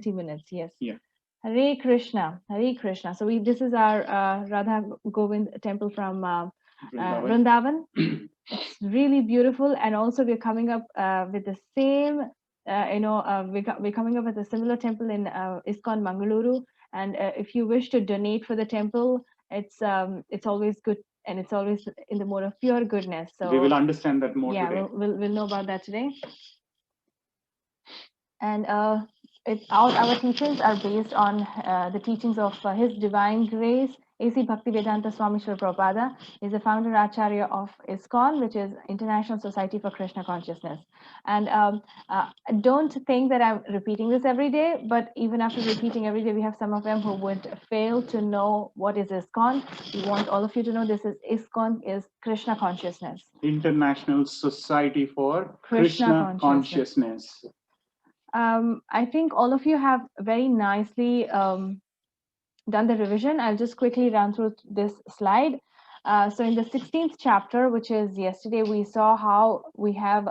minutes, yes. Yeah. Hare Krishna, Hare Krishna. So this is our Radha Govind temple from Vrindavan. It's really beautiful, and also we're coming up with the same, we're coming up with a similar temple in ISKCON Mangaluru. And if you wish to donate for the temple, it's always good, and it's always in the mode of pure goodness. So we will understand that more today. We'll know about that today. And our teachings are based on the teachings of His Divine Grace. A.C. Bhaktivedanta Swami Srila Prabhupada is the founder Acharya of ISKCON, which is International Society for Krishna Consciousness. And don't think that I'm repeating this every day, but even after repeating every day, we have some of them who would fail to know what is ISKCON. We want all of you to know this is ISKCON is Krishna Consciousness. International Society for Krishna Consciousness. I think all of you have very nicely done the revision. I'll just quickly run through this slide. So in the 16th chapter, which is yesterday, we saw how we have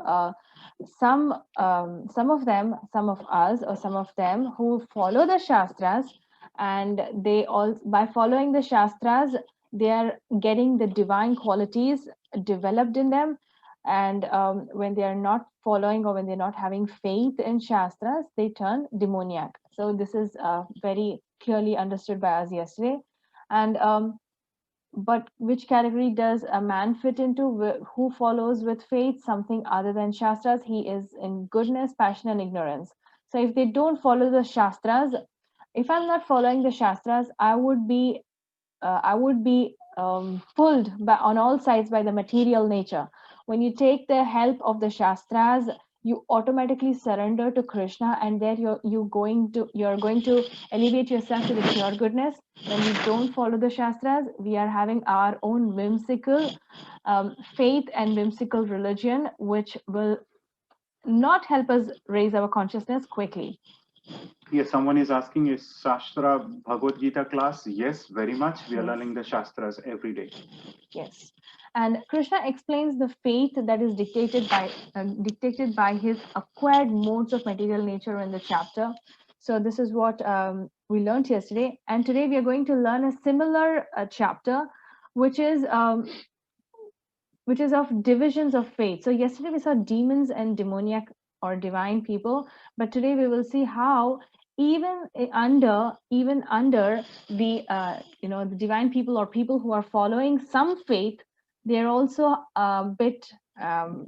some of us, or some of them who follow the Shastras, and they all, by following the Shastras, they are getting the divine qualities developed in them. And when they are not following, or when they're not having faith in Shastras, they turn demoniac. So this is very clearly understood by us yesterday. And but which category does a man fit into? Who follows with faith something other than Shastras? He is in goodness, passion, and ignorance. So if they don't follow the Shastras, if I'm not following the Shastras, I would be pulled by, on all sides, by the material nature. When you take the help of the Shastras, you automatically surrender to Krishna, and there you're going to elevate yourself to the pure goodness. When we don't follow the Shastras, we are having our own whimsical faith and whimsical religion, which will not help us raise our consciousness quickly. Yes, someone is asking, is Shastra Bhagavad Gita class? Yes, very much. We are learning the Shastras every day. Yes. And Krishna explains the faith that is dictated by his acquired modes of material nature in the chapter. So this is what we learned yesterday, and today we are going to learn a similar chapter, which is of divisions of faith. So yesterday we saw demons and demoniac or divine people, but today we will see how even under the the divine people, or people who are following some faith, they are also a bit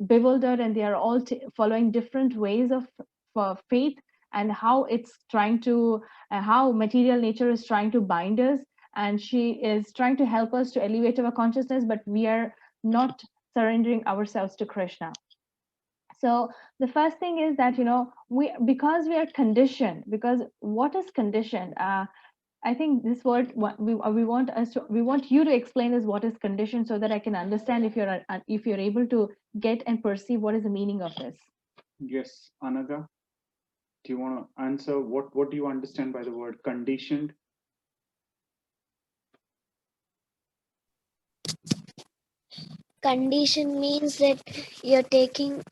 bewildered, and they are all following different ways of for faith, and how it's trying to how material nature is trying to bind us, and she is trying to help us to elevate our consciousness, but we are not surrendering ourselves to Krishna. So the first thing is that because we are conditioned, because what is conditioned? I think this word we want you to explain is what is conditioned, so that I can understand if you're able to get and perceive what is the meaning of this. Yes, Anaga, do you want to answer what do you understand by the word conditioned? Condition means that you're taking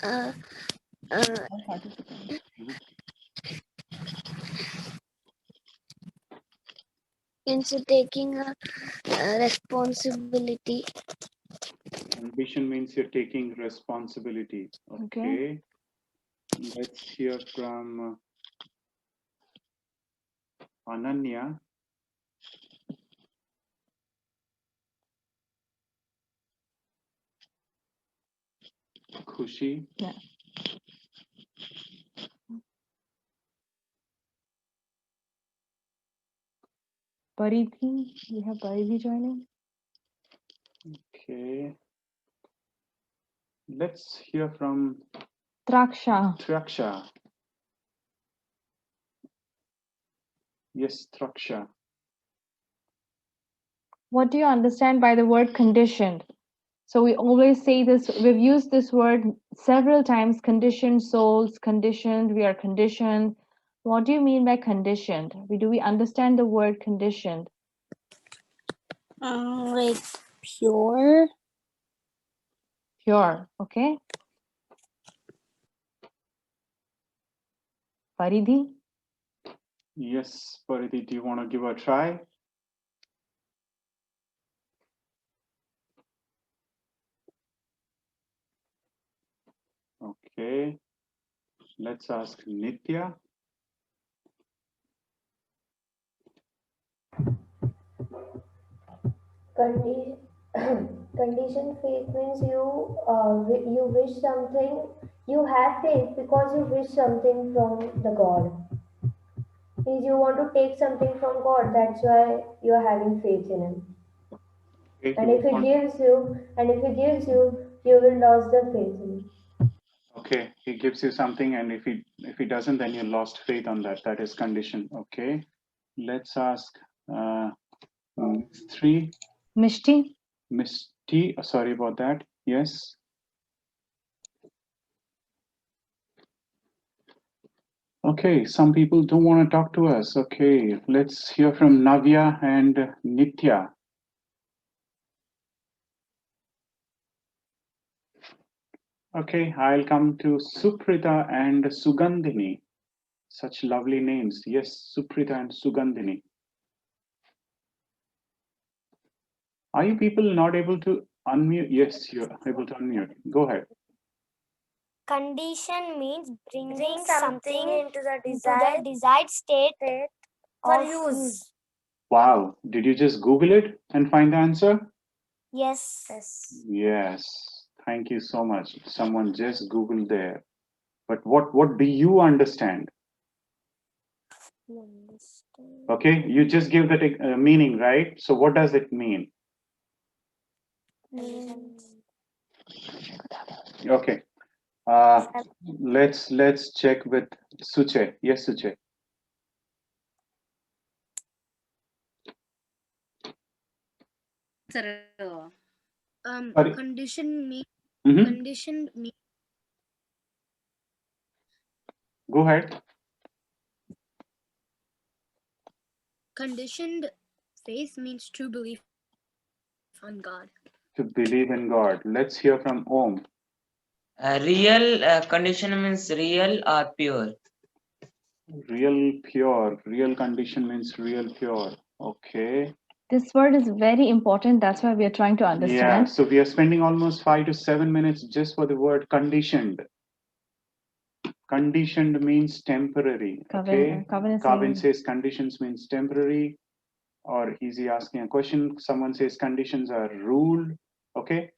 responsibility. Ambition means you're taking responsibility. Okay. Let's hear from Ananya. Khushi. Yeah. Paridhi, we have Paridhi joining. Okay. Let's hear from Traksha. Traksha. Yes, Traksha. What do you understand by the word conditioned? So we always say this, we've used this word several times: conditioned souls, conditioned, we are conditioned. What do you mean by conditioned? Do we understand the word conditioned? Like pure. Pure, okay. Paridhi? Yes, Pariti, do you want to give a try? Okay, let's ask Nitya. Condition, conditioned faith means you wish something. You have faith because you wish something from the God. Means you want to take something from God. That's why you are having faith in Him. Okay, And if He gives you, you will lose the faith in Him. okay, he gives you something, and if he doesn't, then you lost faith on that. That is condition. Okay, let's ask Miss 3, Mishti. Miss T. Sorry about that. Yes. Okay, some people don't want to talk to us. Okay, let's hear from Navya and Nitya. Okay, I'll come to Suprita and Sugandhini. Such lovely names. Yes, Suprita and Sugandhini. Are you people not able to unmute? Yes, you're able to unmute. Go ahead. Condition means bringing something into the desired state for use. Wow, did you just Google it and find the answer? Yes. Yes, thank you so much. Someone just Googled there. But what do you understand? Okay, you just give that meaning, right? So what does it mean? Okay, let's check with Suche. Yes, Suche. Sir, Sorry. condition mean Mhm. conditioned mean Go ahead. conditioned faith means true belief on God. To believe in God. Let's hear from Om. Real condition means real or pure. Real pure. Real condition means real pure. Okay. This word is very important. That's why we are trying to Yeah, understand. so we are spending almost 5 to 7 minutes just for the word conditioned. Conditioned means temporary. Okay. Kavin says conditions means temporary. Or is he asking a question? Someone says conditions are ruled. Okay.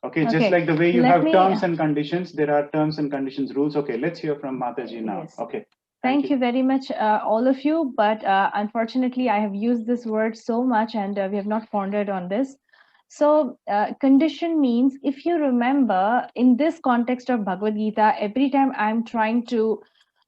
Okay, just like the way you have terms and conditions, there are terms and conditions rules. Okay, let's hear from Mataji now. Yes. Okay. Thank you very much, all of you. But unfortunately, I have used this word so much and we have not pondered on this. So condition means, if you remember, in this context of Bhagavad Gita, every time I'm trying to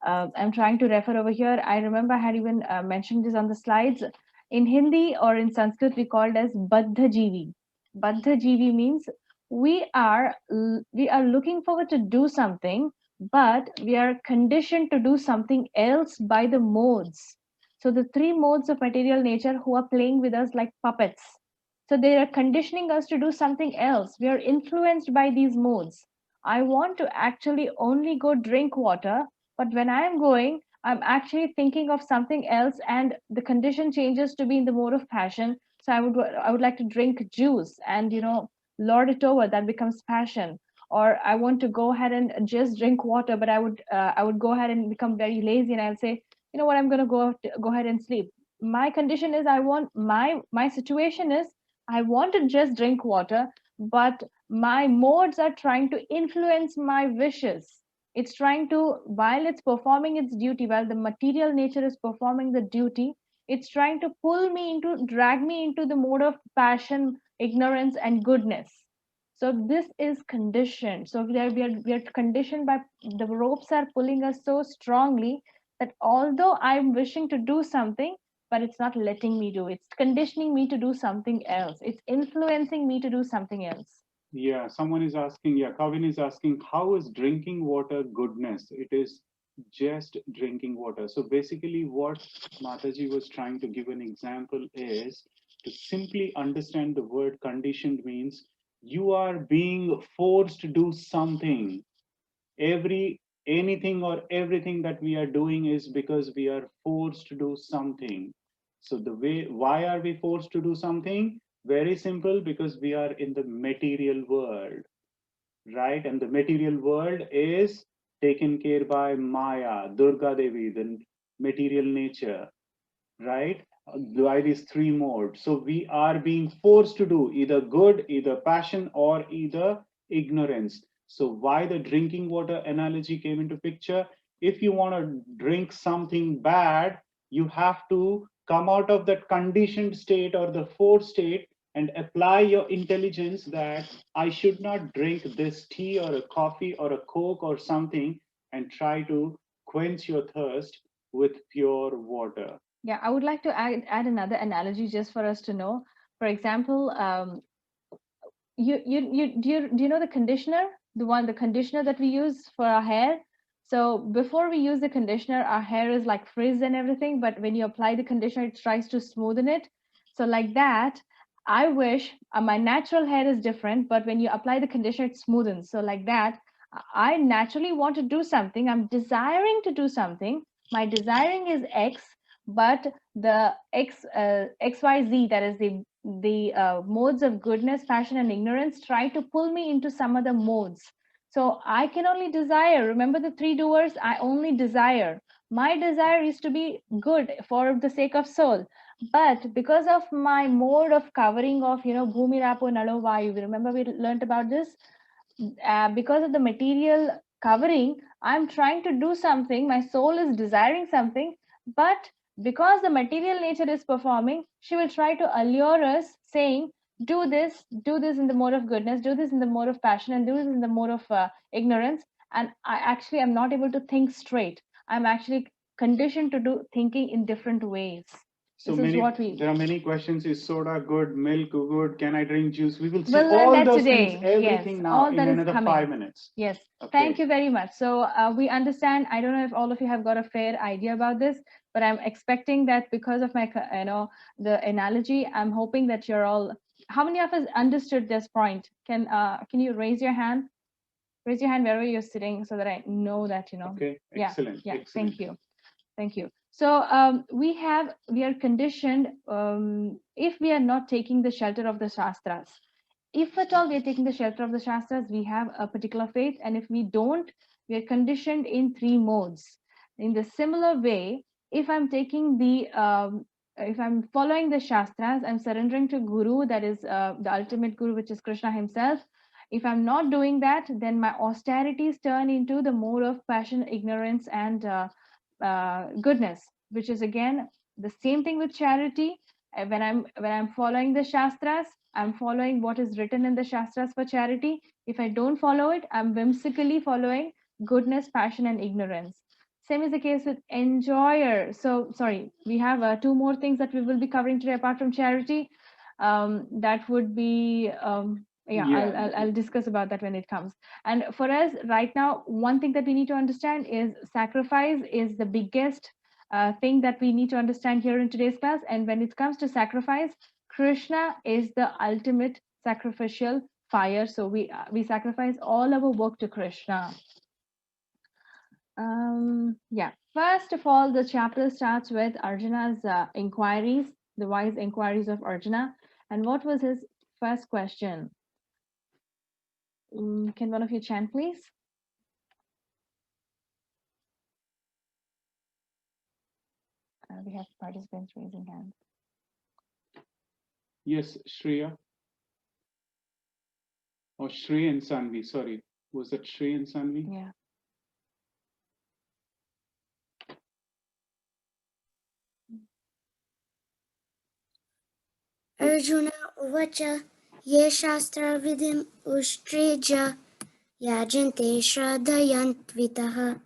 refer over here, I remember I had even mentioned this on the slides. In Hindi or in Sanskrit, we call it as Baddha Jivi. Baddha Jivi means we are looking forward to do something, but we are conditioned to do something else by the modes. So the three modes of material nature who are playing with us like puppets. So they are conditioning us to do something else. We are influenced by these modes. I want to actually only go drink water, but when I am going, I'm actually thinking of something else, and the condition changes to be in the mode of passion. So I would like to drink juice, and lord it over. That becomes passion. Or I want to go ahead and just drink water, but I would go ahead and become very lazy, and I'll say, you know what, I'm going to go ahead and sleep. My condition is, I want my situation is, I want to just drink water, but my modes are trying to influence my wishes. It's trying to, while it's performing its duty, while the material nature is performing the duty, it's trying to drag me into the mode of passion, ignorance, and goodness. So this is conditioned. So we are conditioned by, the ropes are pulling us so strongly that although I'm wishing to do something, but it's not letting me do. It's conditioning me to do something else. It's influencing me to do something else. Yeah, someone is asking, Kavin is asking, how is drinking water goodness? It is just drinking water. So basically what Mataji was trying to give an example is to simply understand the word conditioned means you are being forced to do something. Every anything or everything that we are doing is because we are forced to do something. So why are we forced to do something? Very simple, because we are in the material world, right? And the material world is taken care by Maya, Durga Devi, the material nature, right? By these three modes. So we are being forced to do either good, either passion, or either ignorance. So why the drinking water analogy came into picture? If you want to drink something bad, you have to come out of that conditioned state or the forced state and apply your intelligence that I should not drink this tea or a coffee or a Coke or something, and try to quench your thirst with pure water. Yeah, I would like to add another analogy just for us to know. For example, do you know the conditioner, the conditioner that we use for our hair? So before we use the conditioner, our hair is like frizz and everything, but when you apply the conditioner, it tries to smoothen it. So like that, I wish my natural hair is different, but when you apply the conditioner, it smoothens. So like that, I naturally want to do something. I'm desiring to do something. My desiring is X, but the XYZ, that is the modes of goodness, passion, and ignorance, try to pull me into some other modes. So I can only desire. Remember the three doers? I only desire. My desire is to be good for the sake of soul. But because of my mode of covering of, Bhumi Rapo Nalo Vayu, remember we learned about this? Because of the material covering, I'm trying to do something. My soul is desiring something, but because the material nature is performing, she will try to allure us, saying, do this in the mode of goodness, do this in the mode of passion, and do this in the mode of ignorance. And I actually am not able to think straight. I'm actually conditioned to do thinking in different ways. So there are many questions. Is soda good? Milk good? Can I drink juice? We will see all those today. things, everything yes, now all in that another coming. 5 minutes. Yes. Okay. Thank you very much. So we understand. I don't know if all of you have got a fair idea about this, but I'm expecting that because of my, the analogy, I'm hoping that you're all. How many of us understood this point? Can you raise your hand? Raise your hand wherever you're sitting, so that I know that you know. Okay. Excellent. Yeah. Excellent. Thank you. Thank you. So we are conditioned, if we are not taking the shelter of the Shastras, if at all we are taking the shelter of the Shastras, we have a particular faith. And if we don't, we are conditioned in three modes. In the similar way, if I'm taking if I'm following the Shastras, I'm surrendering to Guru, that is the ultimate Guru, which is Krishna himself. If I'm not doing that, then my austerities turn into the mode of passion, ignorance, and goodness, which is again the same thing with charity. When I'm following the Shastras, I'm following what is written in the Shastras for charity. If I don't follow it, I'm whimsically following goodness, passion, and ignorance. Same is the case with enjoyer. So sorry, we have two more things that we will be covering today apart from charity. That would be I'll discuss about that when it comes. And for us right now, one thing that we need to understand is sacrifice is the biggest thing that we need to understand here in today's class. And when it comes to sacrifice, Krishna is the ultimate sacrificial fire. So we sacrifice all our work to Krishna. First of all, the chapter starts with Arjuna's inquiries, the wise inquiries of Arjuna. And what was his first question? Can one of you chant, please? We have participants raising hands. Yes, Shreya. Or Shri and Sanvi, sorry. Was that Shri and Sanvi? Yeah. Arjuna uvacha ye shastra vidim ushtrija yajante shraddhayantvitaha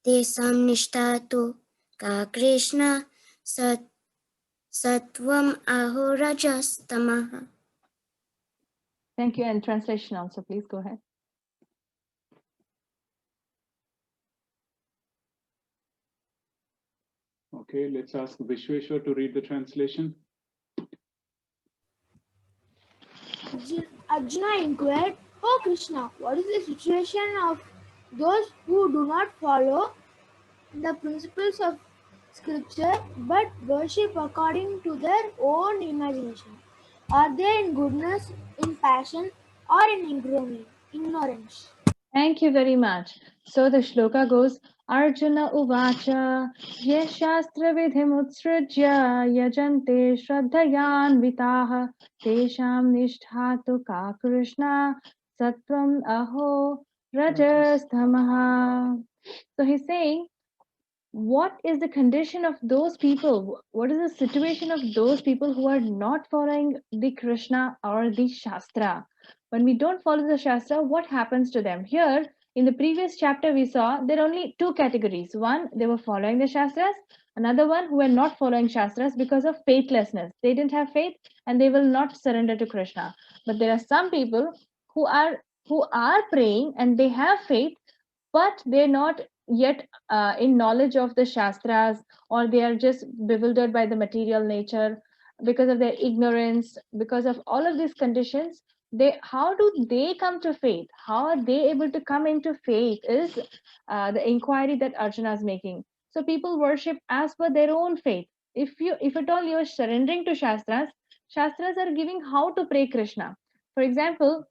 tesam nishtatu ka Krishna satvam ahorajas tamaha. Thank you. And translation also, please go ahead. Okay, let's ask Vishweshwar to read the translation. Arjuna inquired, "Oh Krishna, what is the situation of those who do not follow the principles of scripture but worship according to their own imagination. Are they in goodness, in passion, or in ignorance? Thank you very much. So the shloka goes, Arjuna uvacha yashastra vidhimutsrujya yajante shraddhayan vitaha tesham nishtha ka Krishna sattvam aho rajastamaha. So he's saying, what is the condition of those people? What is the situation of those people who are not following the Krishna or the Shastra? When we don't follow the Shastra, what happens to them? Here, in the previous chapter, we saw there are only two categories. One, they were following the Shastras. Another one, who were not following Shastras because of faithlessness. They didn't have faith and they will not surrender to Krishna. But there are some people who are praying and they have faith, but they're not yet in knowledge of the Shastras, or they are just bewildered by the material nature because of their ignorance, because of all of these conditions. How do they come to faith? How are they able to come into faith is the inquiry that Arjuna is making. So people worship as per their own faith. If at all you're surrendering to Shastras are giving how to pray Krishna. For example,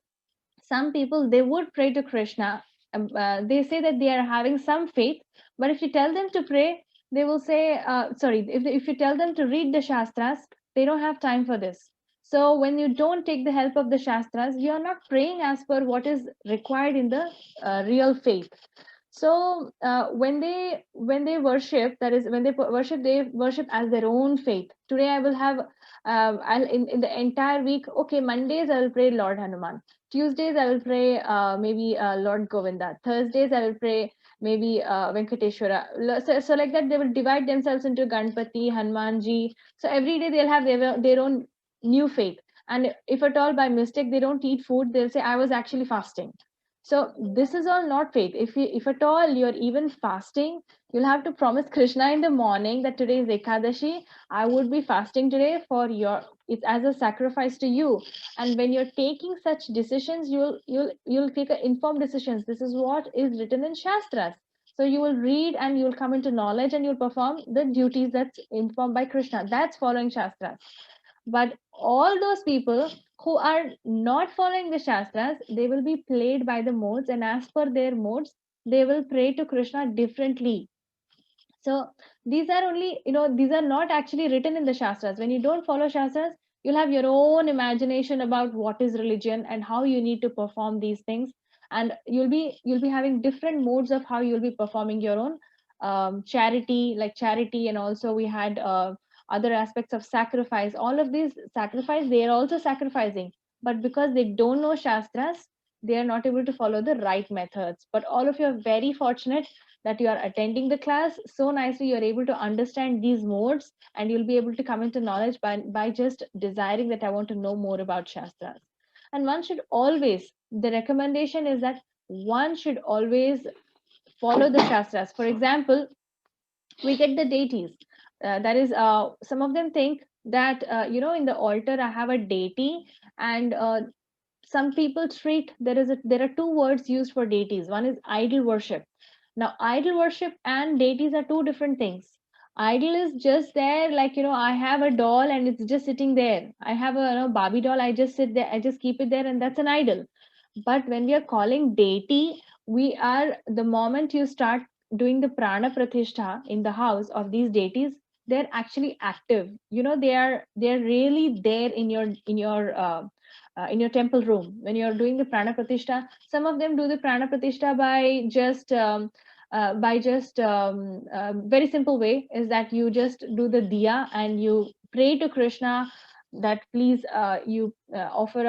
some people, they would pray to Krishna. They say that they are having some faith, but if you tell them to pray, they will say, sorry, if you tell them to read the Shastras, they don't have time for this. So when you don't take the help of the Shastras, you are not praying as per what is required in the real faith. So when they worship, that is when they worship as their own faith. Today I will have I'll in the entire week, okay, Mondays I will pray Lord Hanuman, Tuesdays I will pray maybe Lord Govinda, Thursdays I will pray maybe Venkateshwara. So like that they will divide themselves into Ganpati, Hanumanji. So every day they'll have their own new faith. And if at all by mistake they don't eat food, they'll say I was actually fasting. So this is all not faith. If at all you're even fasting, you'll have to promise Krishna in the morning that today is Ekadashi. I would be fasting today for it's as a sacrifice to you. And when you're taking such decisions, you'll take informed decisions. This is what is written in Shastras. So you will read and you'll come into knowledge and you'll perform the duties that's informed by Krishna. That's following Shastras. But all those people who are not following the Shastras, they will be played by the modes, and as per their modes, they will pray to Krishna differently. So these are only, these are not actually written in the Shastras. When you don't follow Shastras, you'll have your own imagination about what is religion and how you need to perform these things. And you'll be having different modes of how you'll be performing your own charity, like charity, and also we had other aspects of sacrifice. All of these sacrifice, they are also sacrificing, but because they don't know Shastras, they are not able to follow the right methods. But all of you are very fortunate that you are attending the class so nicely. You're able to understand these modes, and you'll be able to come into knowledge by just desiring that I want to know more about Shastras. And one should always, the recommendation is that one should always follow the Shastras. For example, we get the deities. That is, some of them think that, in the altar I have a deity, and some people treat, there are two words used for deities. One is idol worship. Now, idol worship and deities are two different things. Idol is just there, like, I have a doll and it's just sitting there. I have a Barbie doll, I just sit there, I just keep it there, and that's an idol. But when we are calling deity, the moment you start doing the prana pratishtha in the house of these deities, they're actually active. They're really there in your temple room. When you're doing the prana pratishtha, some of them do the prana pratishtha by just very simple way, is that you just do the diya and you pray to Krishna that please, you offer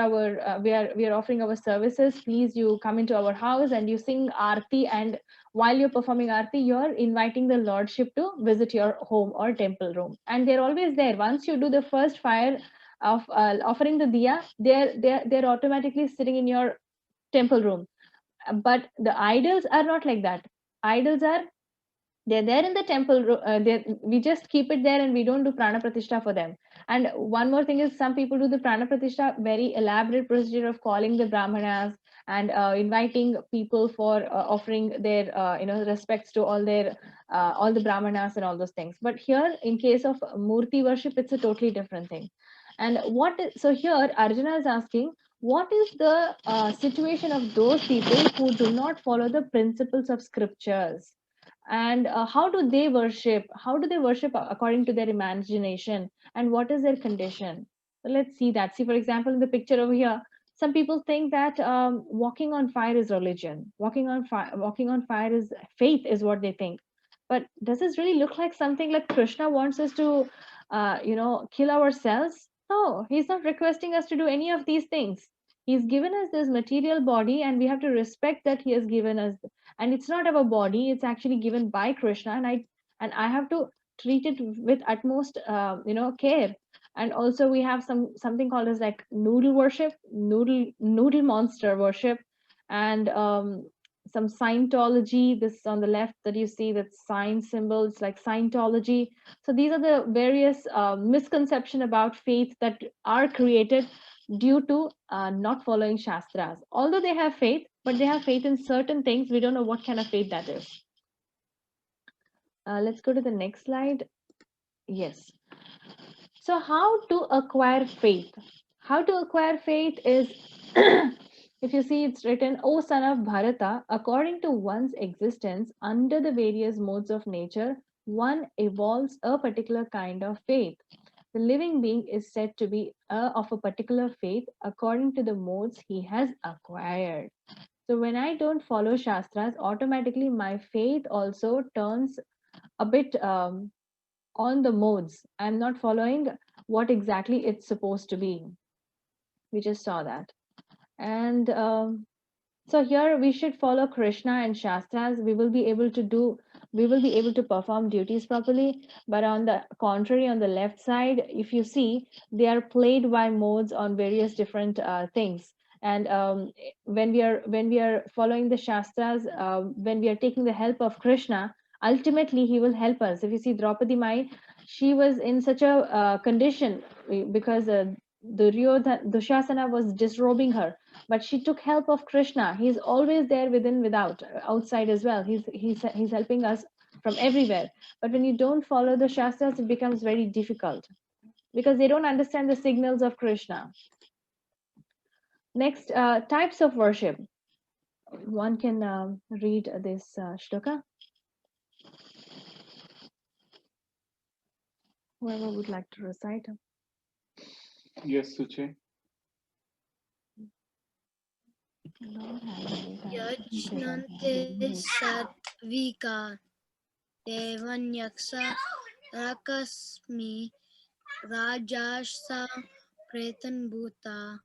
we are offering our services, please you come into our house, and you sing aarti, and while you're performing aarti, you're inviting the lordship to visit your home or temple room, and they're always there. Once you do the first fire of offering the diya, they're automatically sitting in your temple room. But the idols are not like that. Idols are, they're there in the temple. We just keep it there and we don't do prana pratishtha for them. And one more thing is, some people do the prana pratishtha, very elaborate procedure of calling the brahmanas and inviting people for offering their respects to all the brahmanas and all those things. But here, in case of murti worship, it's a totally different thing. And so here Arjuna is asking, what is the situation of those people who do not follow the principles of scriptures, and how do they worship? How do they worship according to their imagination, and what is their condition? So let's see that. See, for example, in the picture over here, some people think that walking on fire is religion. Walking on fire is faith, is what they think. But does this really look like something like Krishna wants us to, kill ourselves? No, he's not requesting us to do any of these things. He's given us this material body, and we have to respect that he has given us. And it's not our body; it's actually given by Krishna, and I have to treat it with utmost, care. And also, we have something called as like noodle worship, noodle monster worship, and some Scientology. This on the left that you see, that sign symbols like Scientology. So these are the various misconception about faith that are created due to not following Shastras. Although they have faith, but they have faith in certain things. We don't know what kind of faith that is. Let's go to the next slide. Yes. So how to acquire faith? How to acquire faith is, if you see, it's written, O son of Bharata, according to one's existence under the various modes of nature, one evolves a particular kind of faith. The living being is said to be of a particular faith according to the modes he has acquired. So when I don't follow Shastras, automatically my faith also turns a bit on the modes. I'm not following what exactly it's supposed to be. We just saw that. And so here we should follow Krishna and Shastras. We will be able to perform duties properly. But on the contrary, on the left side, if you see, they are played by modes on various different things. And when we are following the Shastras, when we are taking the help of Krishna, ultimately he will help us. If you see Draupadi Mai, she was in such a condition because Dushasana was disrobing her, but she took help of Krishna. He's always there, within, without, outside as well. He's helping us from everywhere. But when you don't follow the Shastras, it becomes very difficult because they don't understand the signals of Krishna. Next, types of worship. One can read this shloka. Whoever would like to recite. Yes, Suche. Yajnante satvika devanyaksa rakasmi rajashsa pretan bhuta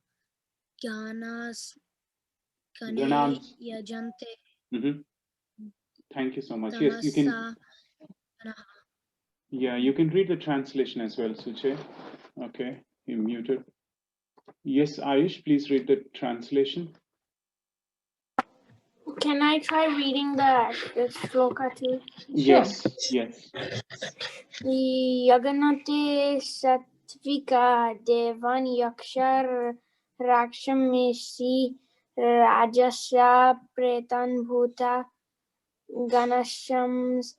jnanas kane yajante. Thank you so much. Yes, you can. Yeah, you can read the translation as well, Suche. Okay, you muted. Yes, Ayush, please read the translation. Can I try reading the shloka too? Yes, yes. Yaganate satvika devan yakshar rakshamisi rajasya pretan bhuta ganashams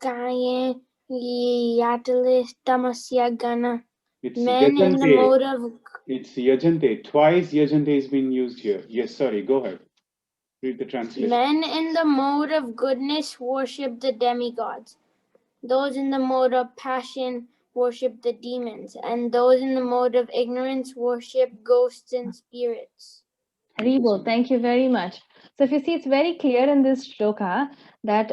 kaye yatalis tamasya gana. It's Men in the mode of... It's yajante. Twice yajante is being used here. Yes, sorry, go ahead. Read the translation. Men in the mode of goodness worship the demigods. Those in the mode of passion worship the demons. And those in the mode of ignorance worship ghosts and spirits. Haribol, thank you very much. So if you see, it's very clear in this shloka that,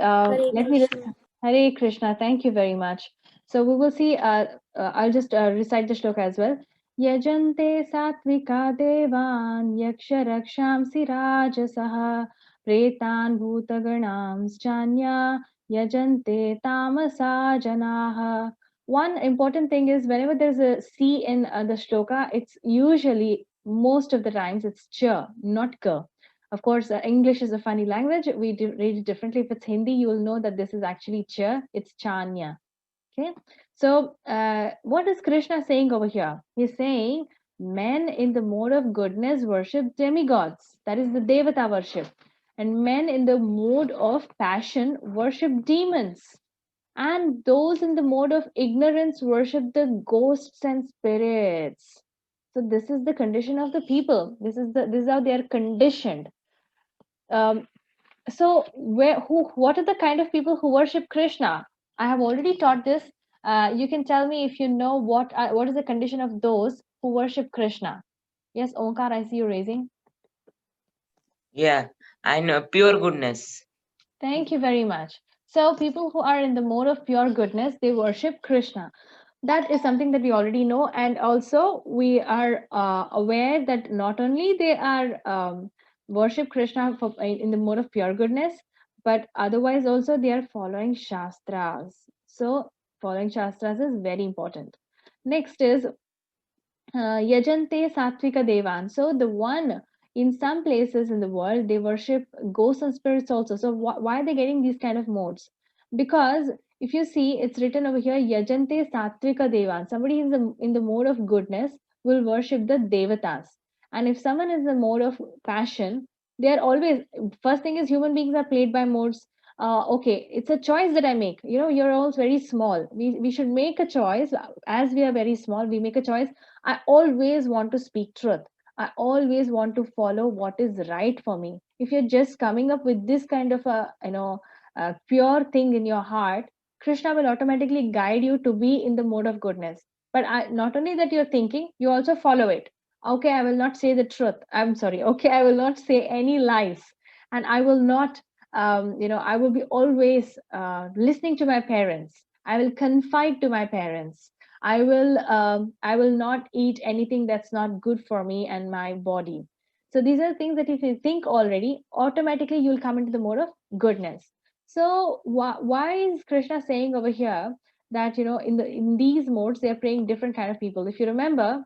Hare Krishna, thank you very much. So we will see, I'll just recite the shloka as well. Yajante satvika devan yaksha rakshamsi rajasaha pretan bhutaganams chanya yajante tamasa janaha. One important thing is, whenever there's a C in the shloka, it's usually, most of the times, it's cha, not ka. Of course, English is a funny language. We read it differently. If it's Hindi, you will know that this is actually cha. It's chanya. Okay. So what is Krishna saying over here? He's saying Men in the mode of goodness worship demigods, that is the Devata worship. And men in the mode of passion worship demons. And those in the mode of ignorance worship the ghosts and spirits. So this is the condition of the people. This is how they are conditioned. So what are the kind of people who worship Krishna? I have already taught this. You can tell me if you know what is the condition of those who worship Krishna. Yes, Omkar, I see you raising. Yeah, I know pure goodness. Thank you very much. So people who are in the mode of pure goodness, they worship Krishna. That is something that we already know, and also we are aware that not only they are worship Krishna in the mode of pure goodness, but otherwise also they are following Shastras. So following Shastras is very important. Next is Yajante Satvika Devan. So the one in some places in the world, they worship ghosts and spirits also. So why are they getting these kind of modes? Because if you see, it's written over here, Yajante Satvika Devan. Somebody in the mode of goodness will worship the Devatas. And if someone is in the mode of passion, they are always, first thing is human beings are played by modes. Okay, it's a choice that I make. You know, you're all very small. We should make a choice. As we are very small, we make a choice. I always want to speak truth. I always want to follow what is right for me. If you're just coming up with this kind of a pure thing in your heart, Krishna will automatically guide you to be in the mode of goodness. But not only that you're thinking, you also follow it. Okay, I will not say the truth. I'm sorry. Okay, I will not say any lies, and I will not. I will be always listening to my parents. I will confide to my parents. I will not eat anything that's not good for me and my body. So these are things that if you think already, automatically you'll come into the mode of goodness. So why is Krishna saying over here that in these modes they are praying different kind of people? If you remember,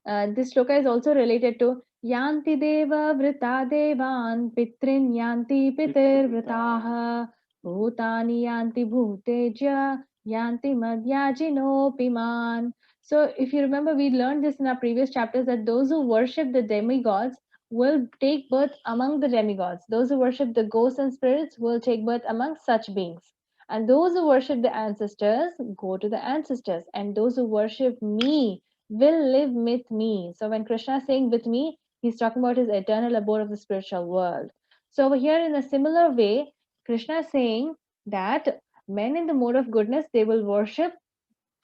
this shloka is also related to Yanti Deva Vrita Devan Pitrin Yanti Pitir Vritaha Bhutani Yanti Bhuteja Yanti Madhyajino Piman. So if you remember, we learned this in our previous chapters that those who worship the demigods will take birth among the demigods. Those who worship the ghosts and spirits will take birth among such beings. And those who worship the ancestors go to the ancestors. And those who worship me will live with me. So when Krishna is saying with me, he's talking about his eternal abode of the spiritual world. So over here, in a similar way, Krishna is saying that men in the mode of goodness, they will worship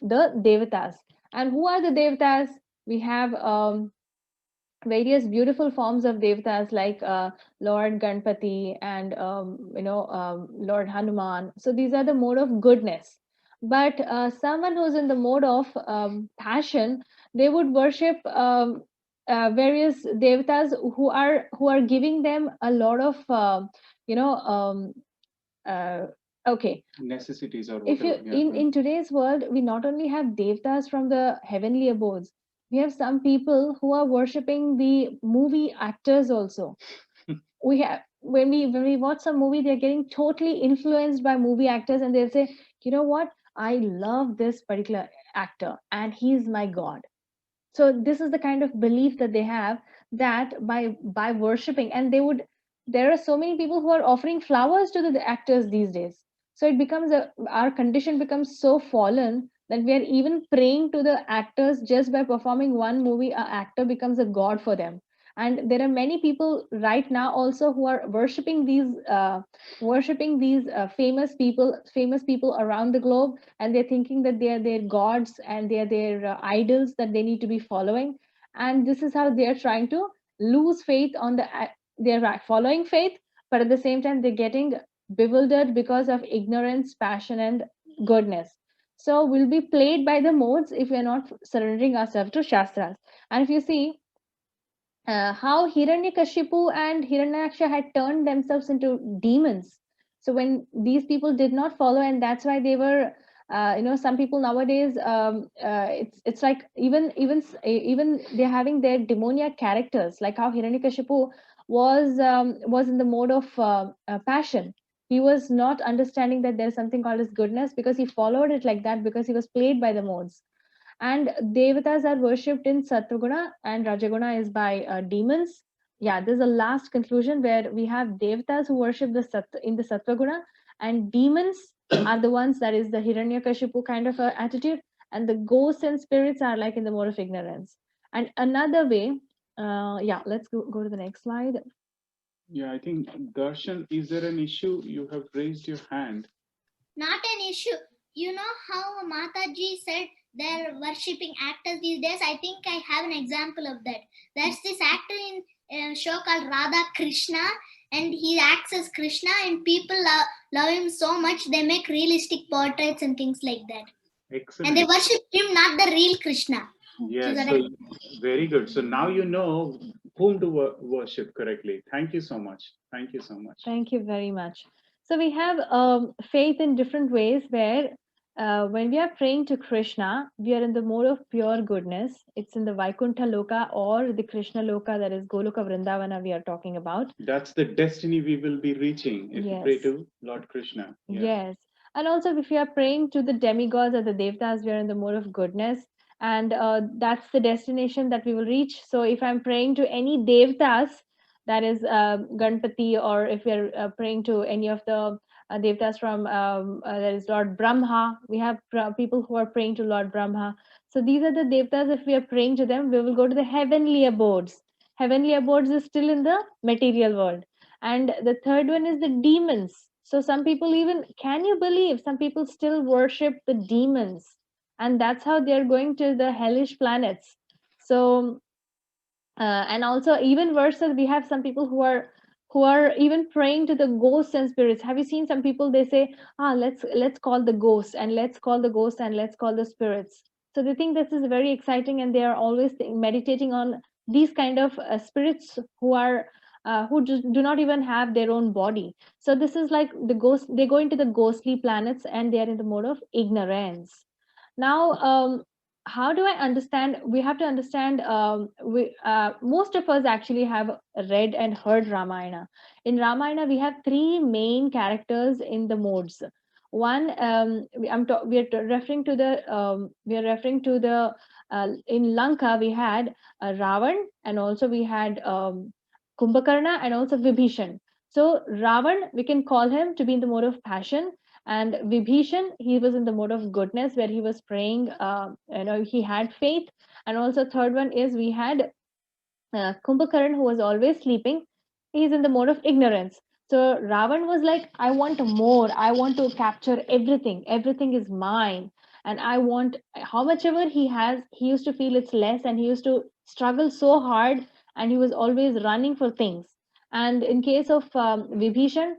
the Devatas. And who are the Devatas? We have various beautiful forms of Devatas like Lord Ganpati and Lord Hanuman. So these are the mode of goodness. But someone who's in the mode of passion, they would worship various Devatas who are giving them a lot of okay, necessities or if you whatever. in today's world, we not only have Devatas from the heavenly abodes, we have some people who are worshipping the movie actors also. We have when we watch some movie, they're getting totally influenced by movie actors, and they'll say, you know what, I love this particular actor and he's my god. So this is the kind of belief that they have, that by worshipping, and there are so many people who are offering flowers to the actors these days. So it becomes our condition becomes so fallen that we are even praying to the actors. Just by performing one movie, an actor becomes a god for them. And there are many people right now also who are worshipping these famous people around the globe, and they're thinking that they are their gods and they are their idols that they need to be following. And this is how they are trying to lose faith on they're following faith, but at the same time they're getting bewildered because of ignorance, passion, and goodness. So we'll be played by the modes if we're not surrendering ourselves to Shastras. And if you see how Hiranyakashipu and Hiranyaksha had turned themselves into demons. So when these people did not follow, and that's why they were, some people nowadays, it's like even they're having their demoniac characters, like how Hiranyakashipu was in the mode of passion. He was not understanding that there's something called as goodness, because he followed it like that because he was played by the modes. And devatas are worshipped in Sattva-guna, and Rajaguna is by demons. Yeah, there's a last conclusion where we have devatas who worship in the Sattva-guna, and demons are the ones that is the Hiranyakashipu kind of attitude, and the ghosts and spirits are like in the mode of ignorance. And another way, yeah, let's go to the next slide. Yeah, I think Darshan, is there an issue? You have raised your hand. Not an issue. You know how Mataji said they're worshipping actors these days? I think I have an example of that. There's this actor in a show called Radha Krishna, and he acts as Krishna, and people love him so much they make realistic portraits and things like that. Excellent. And they worship him, not the real Krishna. Yes, so very good. So now you know whom to worship correctly. Thank you so much. Thank you so much. Thank you very much. So we have faith in different ways where when we are praying to Krishna, we are in the mode of pure goodness. It's in the Vaikuntha Loka or the Krishna Loka, that is Goloka Vrindavana we are talking about. That's the destiny we will be reaching if we pray to Lord Krishna. Yeah. Yes. And also if we are praying to the demigods or the devatas, we are in the mode of goodness. And that's the destination that we will reach. So if I'm praying to any devatas, that is Ganpati, or if we're praying to any of the devatas from that is Lord Brahma, we have people who are praying to Lord Brahma. So these are the devatas. If we are praying to them, we will go to the heavenly abodes. Heavenly abodes is still in the material world. And the third one is the demons. So some people even, can you believe, some people still worship the demons, and that's how they're going to the hellish planets. So and also even worse, we have some people who are even praying to the ghosts and spirits. Have you seen some people, they say, let's call the ghosts, and let's call the ghosts, and let's call the spirits. So they think this is very exciting, and they are always meditating on these kind of spirits who are who just do not even have their own body. So this is like the ghost, they go into the ghostly planets, and they are in the mode of ignorance. Now how do I understand? We have to understand, most of us actually have read and heard Ramayana. In Ramayana, we have three main characters in the modes. One, we are referring to the in Lanka, we had Ravan, and also we had Kumbhakarna, and also Vibhishan. So Ravan, we can call him to be in the mode of passion, and Vibhishan, he was in the mode of goodness, where he was praying, he had faith. And also third one is we had Kumbhakarna, who was always sleeping. He's in the mode of ignorance. So Ravan was like, I want more, I want to capture everything is mine, and I want how much ever he has. He used to feel it's less, and he used to struggle so hard, and he was always running for things. And in case of Vibhishan,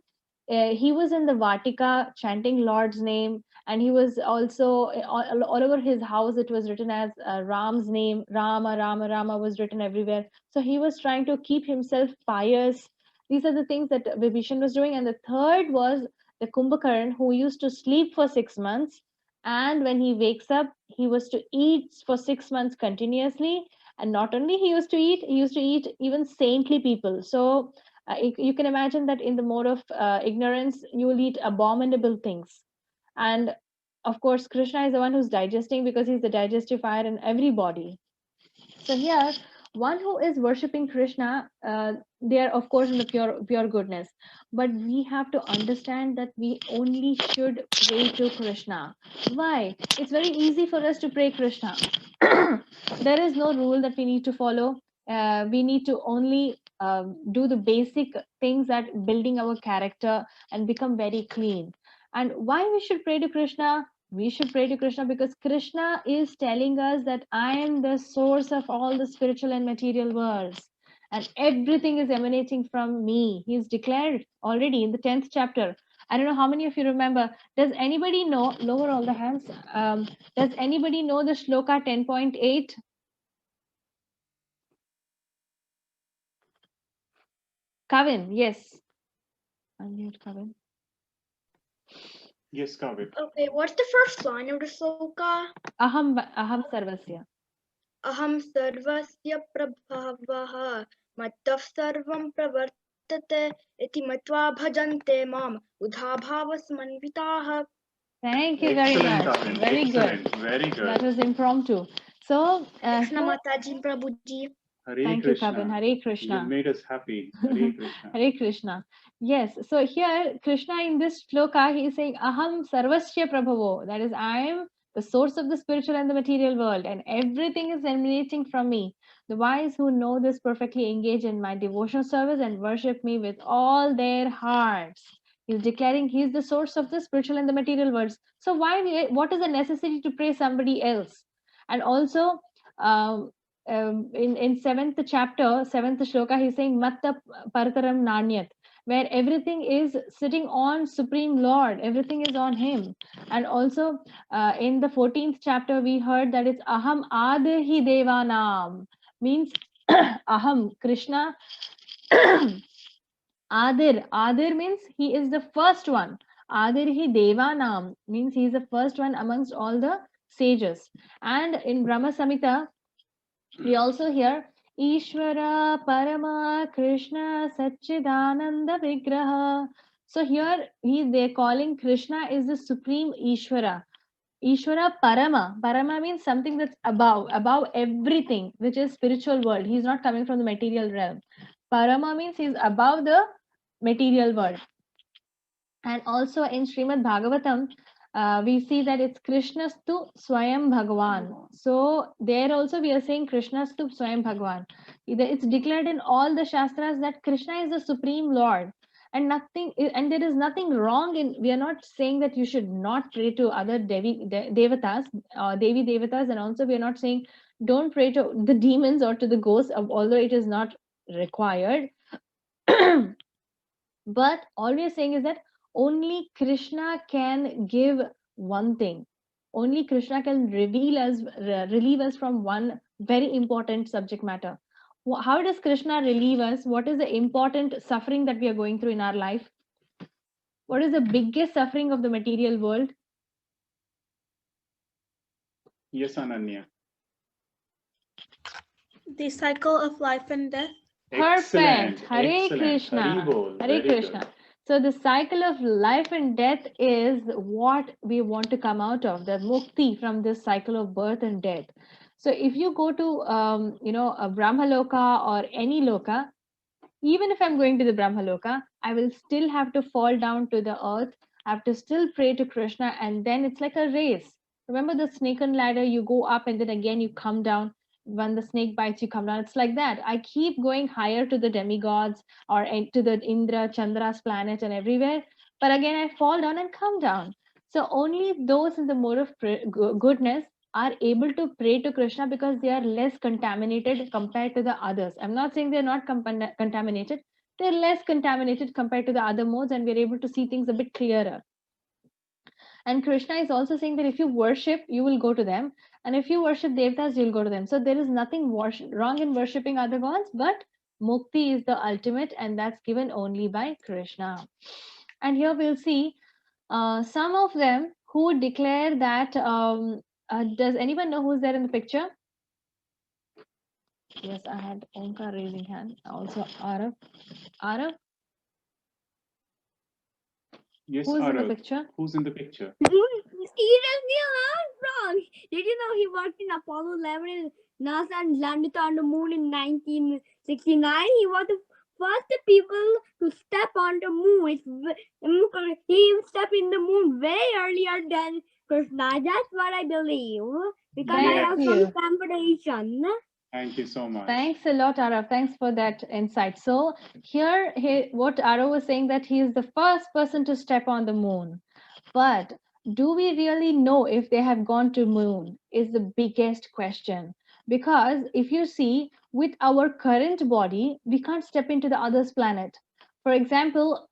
he was in the Vatika chanting Lord's name, and he was also all over his house. It was written as Ram's name, Rama, Rama, Rama was written everywhere. So he was trying to keep himself pious. These are the things that Vibhishan was doing. And the third was the Kumbhakarna, who used to sleep for 6 months, and when he wakes up, he was to eat for 6 months continuously. And not only he used to eat even saintly people. So you can imagine that in the mode of ignorance, you will eat abominable things. And of course, Krishna is the one who's digesting, because he's the digestive fire in every body. So here, one who is worshipping Krishna, they are of course in the pure goodness. But we have to understand that we only should pray to Krishna. Why? It's very easy for us to pray Krishna. There is no rule that we need to follow. We need to only do the basic things, that building our character and become very clean. And why we should pray to Krishna? We should pray to Krishna because Krishna is telling us that I am the source of all the spiritual and material worlds, and everything is emanating from me. He's declared already in the 10th chapter. I don't know how many of you remember. Does anybody know? Lower all the hands. Does anybody know the shloka 10.8? Kavin, yes. Unmute Kavin. Yes, Kavit. Okay, what's the first line of the sloka? Aham sarvasya. Aham sarvasya prabhavaha mattav sarvam pravartate iti matva bhajante mam udha bhavasmanvitaha. Thank you very Excellent, much. Kavin. Very Excellent. good. Very good. That was impromptu. So, Krishna here- Mataji Prabhuji. Hare thank you, Krishna. Kavin. Hare You Krishna. made us happy. Hare Krishna. Hare Krishna. Yes. So here, Krishna in this shloka, he is saying, Aham Sarvasya Prabhavo. That is, I am the source of the spiritual and the material world, and everything is emanating from me. The wise who know this perfectly engage in my devotional service and worship me with all their hearts. He's declaring he is the source of the spiritual and the material worlds. So what is the necessity to praise somebody else? And also, um, in seventh chapter, seventh shloka, he's saying Matta Parkaram Nanyat, where everything is sitting on Supreme Lord, everything is on Him. And also in the 14th chapter, we heard that it's Aham Adirhi Devanam, means Aham, Krishna. Adir means he is the first one. Adirhi Devanam means he is the first one amongst all the sages. And in Brahma Samhita, we also hear Ishvara Parama Krishna Satchidananda Vigraha. So here they're calling Krishna is the supreme Ishvara. Ishvara Parama. Parama means something that's above everything, which is spiritual world. He's not coming from the material realm. Parama means he's above the material world. And also in Srimad Bhagavatam, we see that it's Krishnastu Swayam Bhagavan. So there also we are saying Krishnastu Swayam Bhagavan. It's declared in all the Shastras that Krishna is the Supreme Lord. And there is nothing wrong in, we are not saying that you should not pray to other Devatas, Devi Devatas, and also we are not saying don't pray to the demons or to the ghosts, although it is not required. But all we are saying is that only Krishna can give one thing. Only Krishna can relieve us from one very important subject matter. How does Krishna relieve us? What is the important suffering that we are going through in our life? What is the biggest suffering of the material world? Yes, Ananya. The cycle of life and death. Perfect. Hare Excellent. Krishna. Hare Hare Krishna. So the cycle of life and death is what we want to come out of, the mukti from this cycle of birth and death. So if you go to, a Brahma Loka or any Loka, even if I'm going to the Brahma Loka, I will still have to fall down to the earth. I have to still pray to Krishna, and then it's like a race. Remember the snake and ladder, you go up and then again you come down. When the snake bites, you come down. It's like that. I keep going higher to the demigods or to the Indra, Chandra's planet and everywhere. But again, I fall down and come down. So only those in the mode of goodness are able to pray to Krishna because they are less contaminated compared to the others. I'm not saying they're not contaminated. They're less contaminated compared to the other modes, and we're able to see things a bit clearer. And Krishna is also saying that if you worship, you will go to them. And if you worship Devatas, you'll go to them. So there is nothing wrong in worshipping other gods, but Mukti is the ultimate, and that's given only by Krishna. And here we'll see some of them who declare that, does anyone know who's there in the picture? Yes, I had Omkar raising hand. Also Arav. Arav? Yes, Who's Arav. in the picture? Who's in the picture? He does me wrong. Did you know he worked in Apollo 11 in NASA and landed on the moon in 1969? He was the first people to step on the moon. He stepped in the moon way earlier than Krishna. That's what I believe. Because I have some confirmation. Thank you so much. Thanks a lot, Arav. Thanks for that insight. So here, what Arav was saying, that he is the first person to step on the moon. But do we really know if they have gone to moon is the biggest question. Because if you see, with our current body, we can't step into the other's planet. For example,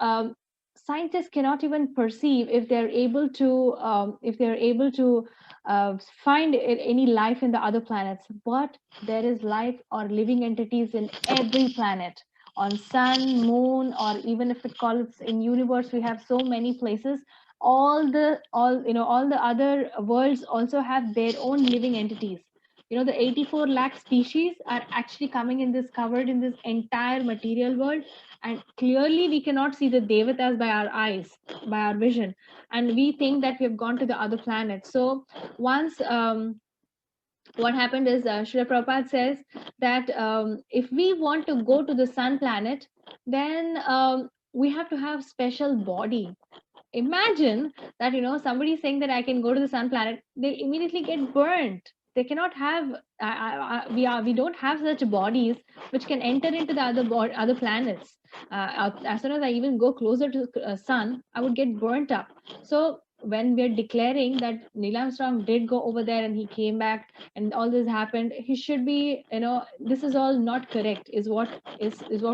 scientists cannot even perceive if they're able to find any life in the other planets. But there is life or living entities in every planet, on sun, moon, or even if it calls in universe, we have so many places. All the other worlds also have their own living entities. the 84 lakh species are actually coming in this, covered in this entire material world, and clearly we cannot see the devatas by our eyes, by our vision, and we think that we have gone to the other planets. So once what happened is, Srila Prabhupada says that if we want to go to the sun planet, then we have to have special body. Imagine that, somebody saying that I can go to the sun planet, they immediately get burnt. They cannot have, we don't have such bodies which can enter into the other planets. As soon as I even go closer to the sun, I would get burnt up. So when we're declaring that Neil Armstrong did go over there and he came back and all this happened, he should be, this is all not correct, is what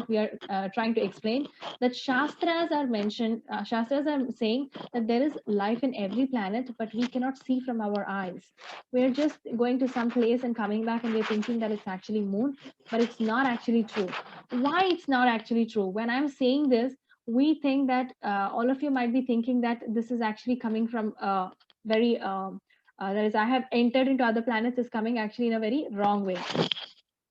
we are trying to explain. That Shastras are mentioned, Shastras are saying that there is life in every planet, but we cannot see from our eyes. We're just going to some place and coming back and we're thinking that it's actually moon, but it's not actually true. Why it's not actually true? When I'm saying this, we think that all of you might be thinking that this is actually coming from very that is, I have entered into other planets, is coming actually in a very wrong way.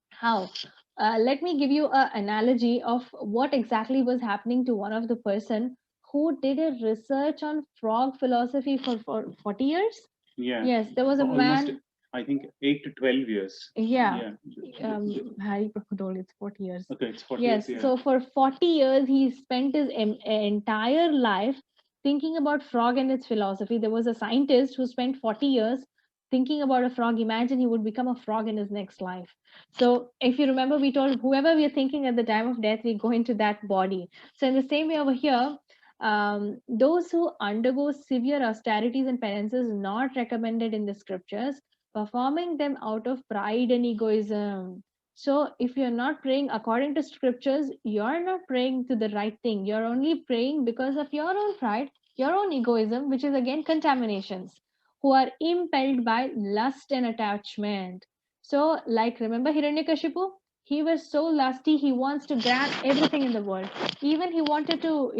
How? Let me give you an analogy of what exactly was happening to one of the person who did a research on frog philosophy for 40 years. Yeah. Yes, there was a Almost, man. I think 8 to 12 years. Yeah. Harry Prabhupada, it's 40 years. Okay, it's 40 Yes, years. Yeah. so for 40 years, he spent his entire life thinking about frog and its philosophy. There was a scientist who spent 40 years thinking about a frog. Imagine he would become a frog in his next life. So if you remember, we told whoever we are thinking at the time of death, we go into that body. So in the same way over here, those who undergo severe austerities and penances not recommended in the scriptures, performing them out of pride and egoism. So if you're not praying according to scriptures, you're not praying to the right thing. You're only praying because of your own pride, your own egoism, which is again contaminations, who are impelled by lust and attachment. So like, remember Hiranyakashipu? He was so lusty, he wants to grab everything in the world. Even he wanted to,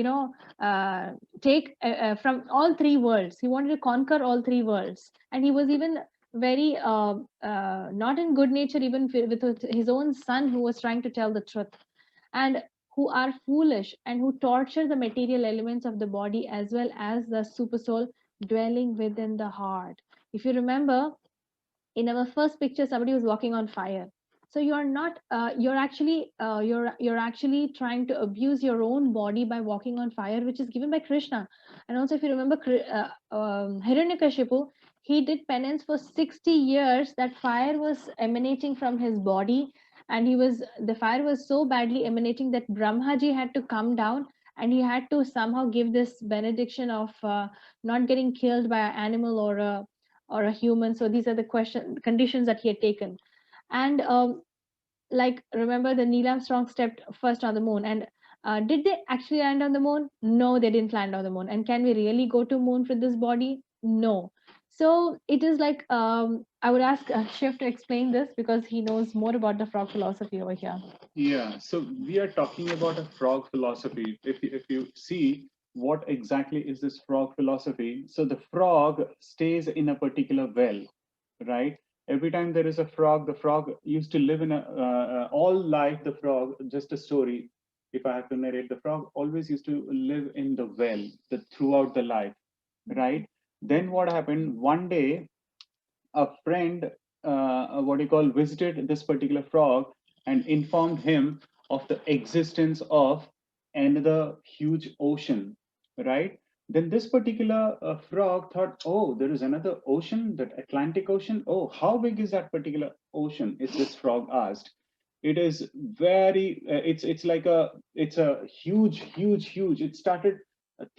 take from all three worlds. He wanted to conquer all three worlds. And he was even very not in good nature even with his own son, who was trying to tell the truth, and who are foolish and who torture the material elements of the body as well as the super soul dwelling within the heart. If you remember, in our first picture, somebody was walking on fire. So you're not you're actually trying to abuse your own body by walking on fire, which is given by Krishna. And also, if you remember, Hiranyakashipu, he did penance for 60 years. That fire was emanating from his body, and the fire was so badly emanating that Brahmaji had to come down, and he had to somehow give this benediction of not getting killed by an animal or a human. So these are the conditions that he had taken. And like, remember, the Neil Armstrong stepped first on the moon, and did they actually land on the moon? No, they didn't land on the moon. And can we really go to moon with this body? No. So it is like, I would ask Shiv to explain this, because he knows more about the frog philosophy over here. Yeah, so we are talking about a frog philosophy. If you see what exactly is this frog philosophy, so the frog stays in a particular well, right? Every time there is a frog, the frog used to live in all life, the frog, just a story, if I have to narrate, the frog always used to live in the well throughout the life, right? Then what happened, one day, a friend, visited this particular frog and informed him of the existence of another huge ocean, right? Then this particular frog thought, oh, there is another ocean, that Atlantic Ocean. Oh, how big is that particular ocean? Is this frog asked. It is very, it's a huge. It started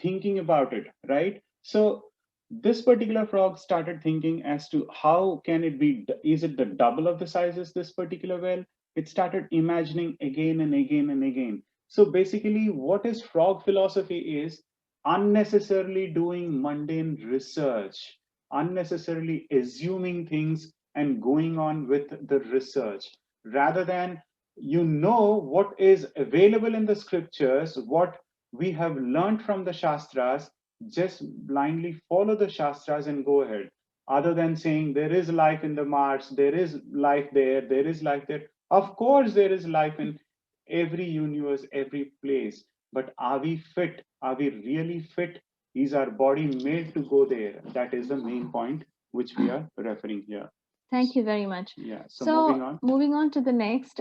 thinking about it, right? So this particular frog started thinking as to how can it be, is it the double of the size as this particular well? It started imagining again and again and again. So basically what is frog philosophy is unnecessarily doing mundane research, unnecessarily assuming things and going on with the research, rather than what is available in the scriptures, what we have learned from the Shastras, just blindly follow the Shastras and go ahead. other than saying there is life in the Mars, there is life there, there is life there. Of course, there is life in every universe, every place. But are we fit? Are we really fit? Is our body made to go there? That is the main point which we are referring here. Thank you very much. Yeah. So moving on to the next.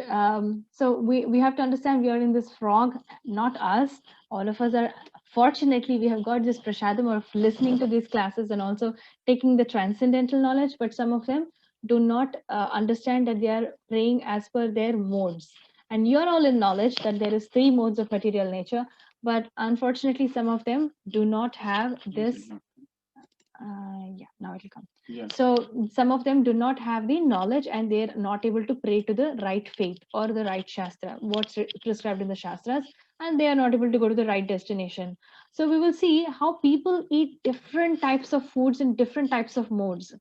So we have to understand we are in this frog, not us. All of us are, fortunately, we have got this prasadam of listening to these classes and also taking the transcendental knowledge, but some of them do not understand that they are praying as per their modes. And you're all in knowledge that there is 3 modes of material nature, but unfortunately, some of them do not have this. Yeah, now it will come. Yeah. So some of them do not have the knowledge and they're not able to pray to the right faith or the right shastra, what's prescribed in the shastras, and they are not able to go to the right destination. So we will see how people eat different types of foods in different types of modes.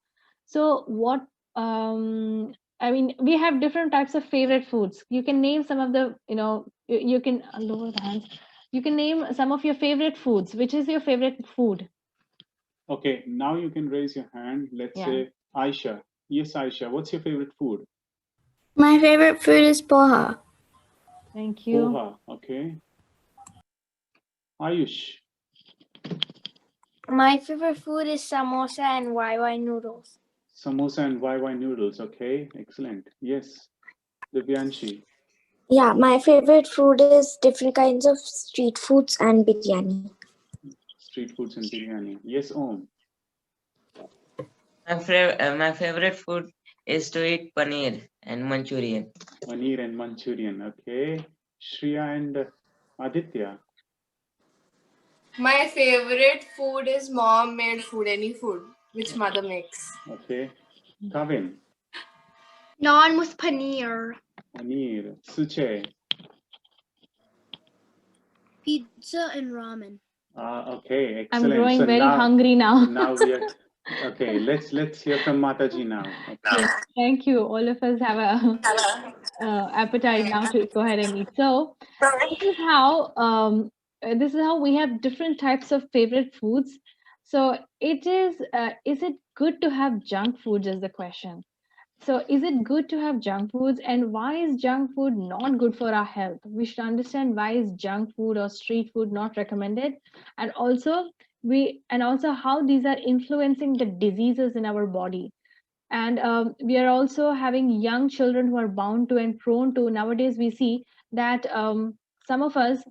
So what, I mean, we have different types of favorite foods. You can name some of the, you can lower the hands. You can name some of your favorite foods. Which is your favorite food? Okay, now you can raise your hand. Let's say Aisha. Yes, Aisha, what's your favorite food? My favorite food is poha. Thank you. Poha, okay. Ayush. My favorite food is samosa and YY noodles. Samosa and YY noodles, okay, excellent. Yes, Divyanshi. Yeah, my favorite food is different kinds of street foods and biryani. Street foods and biryani. Yes, Om. My favorite food is to eat paneer and Manchurian. Paneer and Manchurian, okay. Shreya and Aditya. My favorite food is mom-made food, any food which mother makes. Okay. Kavin. Naan with paneer. Paneer. Suche. Pizza and ramen. Okay, excellent. I'm growing very hungry now. Now we are okay. Let's hear from Mataji now. Okay. Thank you. All of us have a appetite now to go ahead and eat. So this is how we have different types of favorite foods. So it is it good to have junk foods is the question. So is it good to have junk foods, and why is junk food not good for our health? We should understand why is junk food or street food not recommended, and also how these are influencing the diseases in our body. And we are also having young children who are bound to and prone to. Nowadays we see that some of us,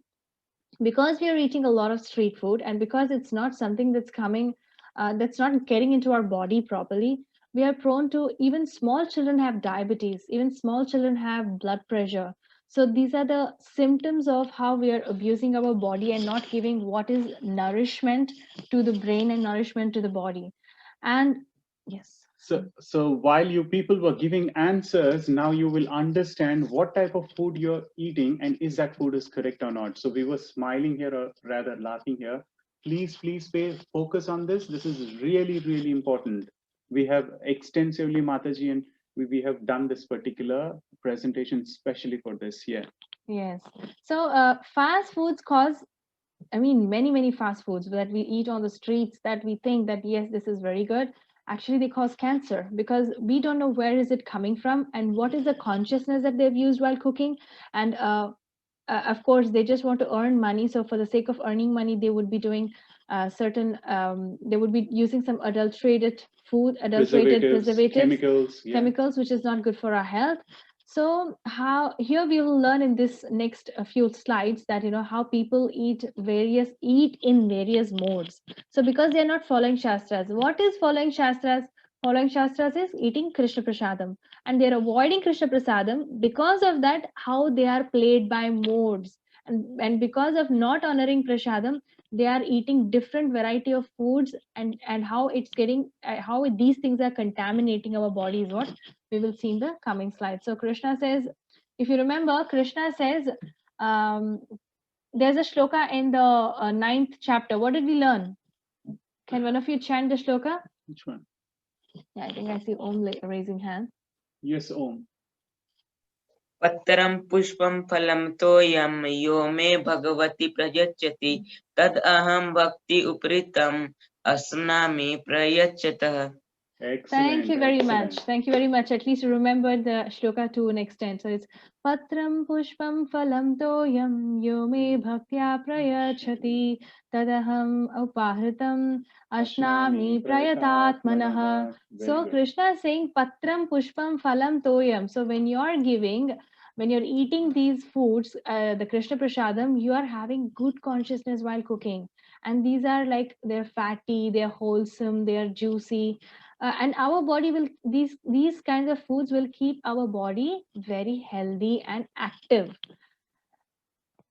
because we are eating a lot of street food and because it's not something that's coming, that's not getting into our body properly, we are prone to, even small children have diabetes, even small children have blood pressure. So these are the symptoms of how we are abusing our body and not giving what is nourishment to the brain and nourishment to the body. And yes. So while you people were giving answers, now you will understand what type of food you're eating and is that food is correct or not. So we were smiling here, or rather laughing here. Please focus on this. This is really, really important. We have extensively, Mataji, and we have done this particular presentation especially for this. Yeah. Yes. So fast foods cause, many fast foods that we eat on the streets that we think that, yes, this is very good. Actually, they cause cancer because we don't know where is it coming from and what is the consciousness that they've used while cooking. And of course, they just want to earn money. So for the sake of earning money, they would be doing they would be using some adulterated food, preservatives, chemicals, which is not good for our health. So here we will learn in this next few slides that, how people eat in various modes. So because they're not following shastras, what is following shastras? Following shastras is eating Krishna Prasadam, and they're avoiding Krishna Prasadam. Because of that, how they are played by modes, and because of not honoring Prasadam, they are eating different variety of foods, and how it's getting how these things are contaminating our body is what we will see in the coming slide. So Krishna says, if you remember, Krishna says, there's a shloka in the 9th chapter. What did we learn? Can one of you chant the shloka? Which one? Yeah, I think I see Om raising hand. Yes, Om. Pattaram pushpam phalam toyam yo me bhagavati prayachyati tad aham bhakti upritam asnami prayachyatah. Excellent. Thank you very Excellent. much. Thank you very much. At least you remembered the shloka to an extent. So it's Patram Pushpam Phalam Toyam Yo Me Bhaktya Prayachati Tadaham Upahritam Ashnami Prayatatmanaha. So Krishna is saying Patram Pushpam Phalam Toyam. So when you are giving, when you're eating these foods, the Krishna Prasadam, you are having good consciousness while cooking. And these are like, they're fatty, they're wholesome, they're juicy. And our body will, these kinds of foods will keep our body very healthy and active.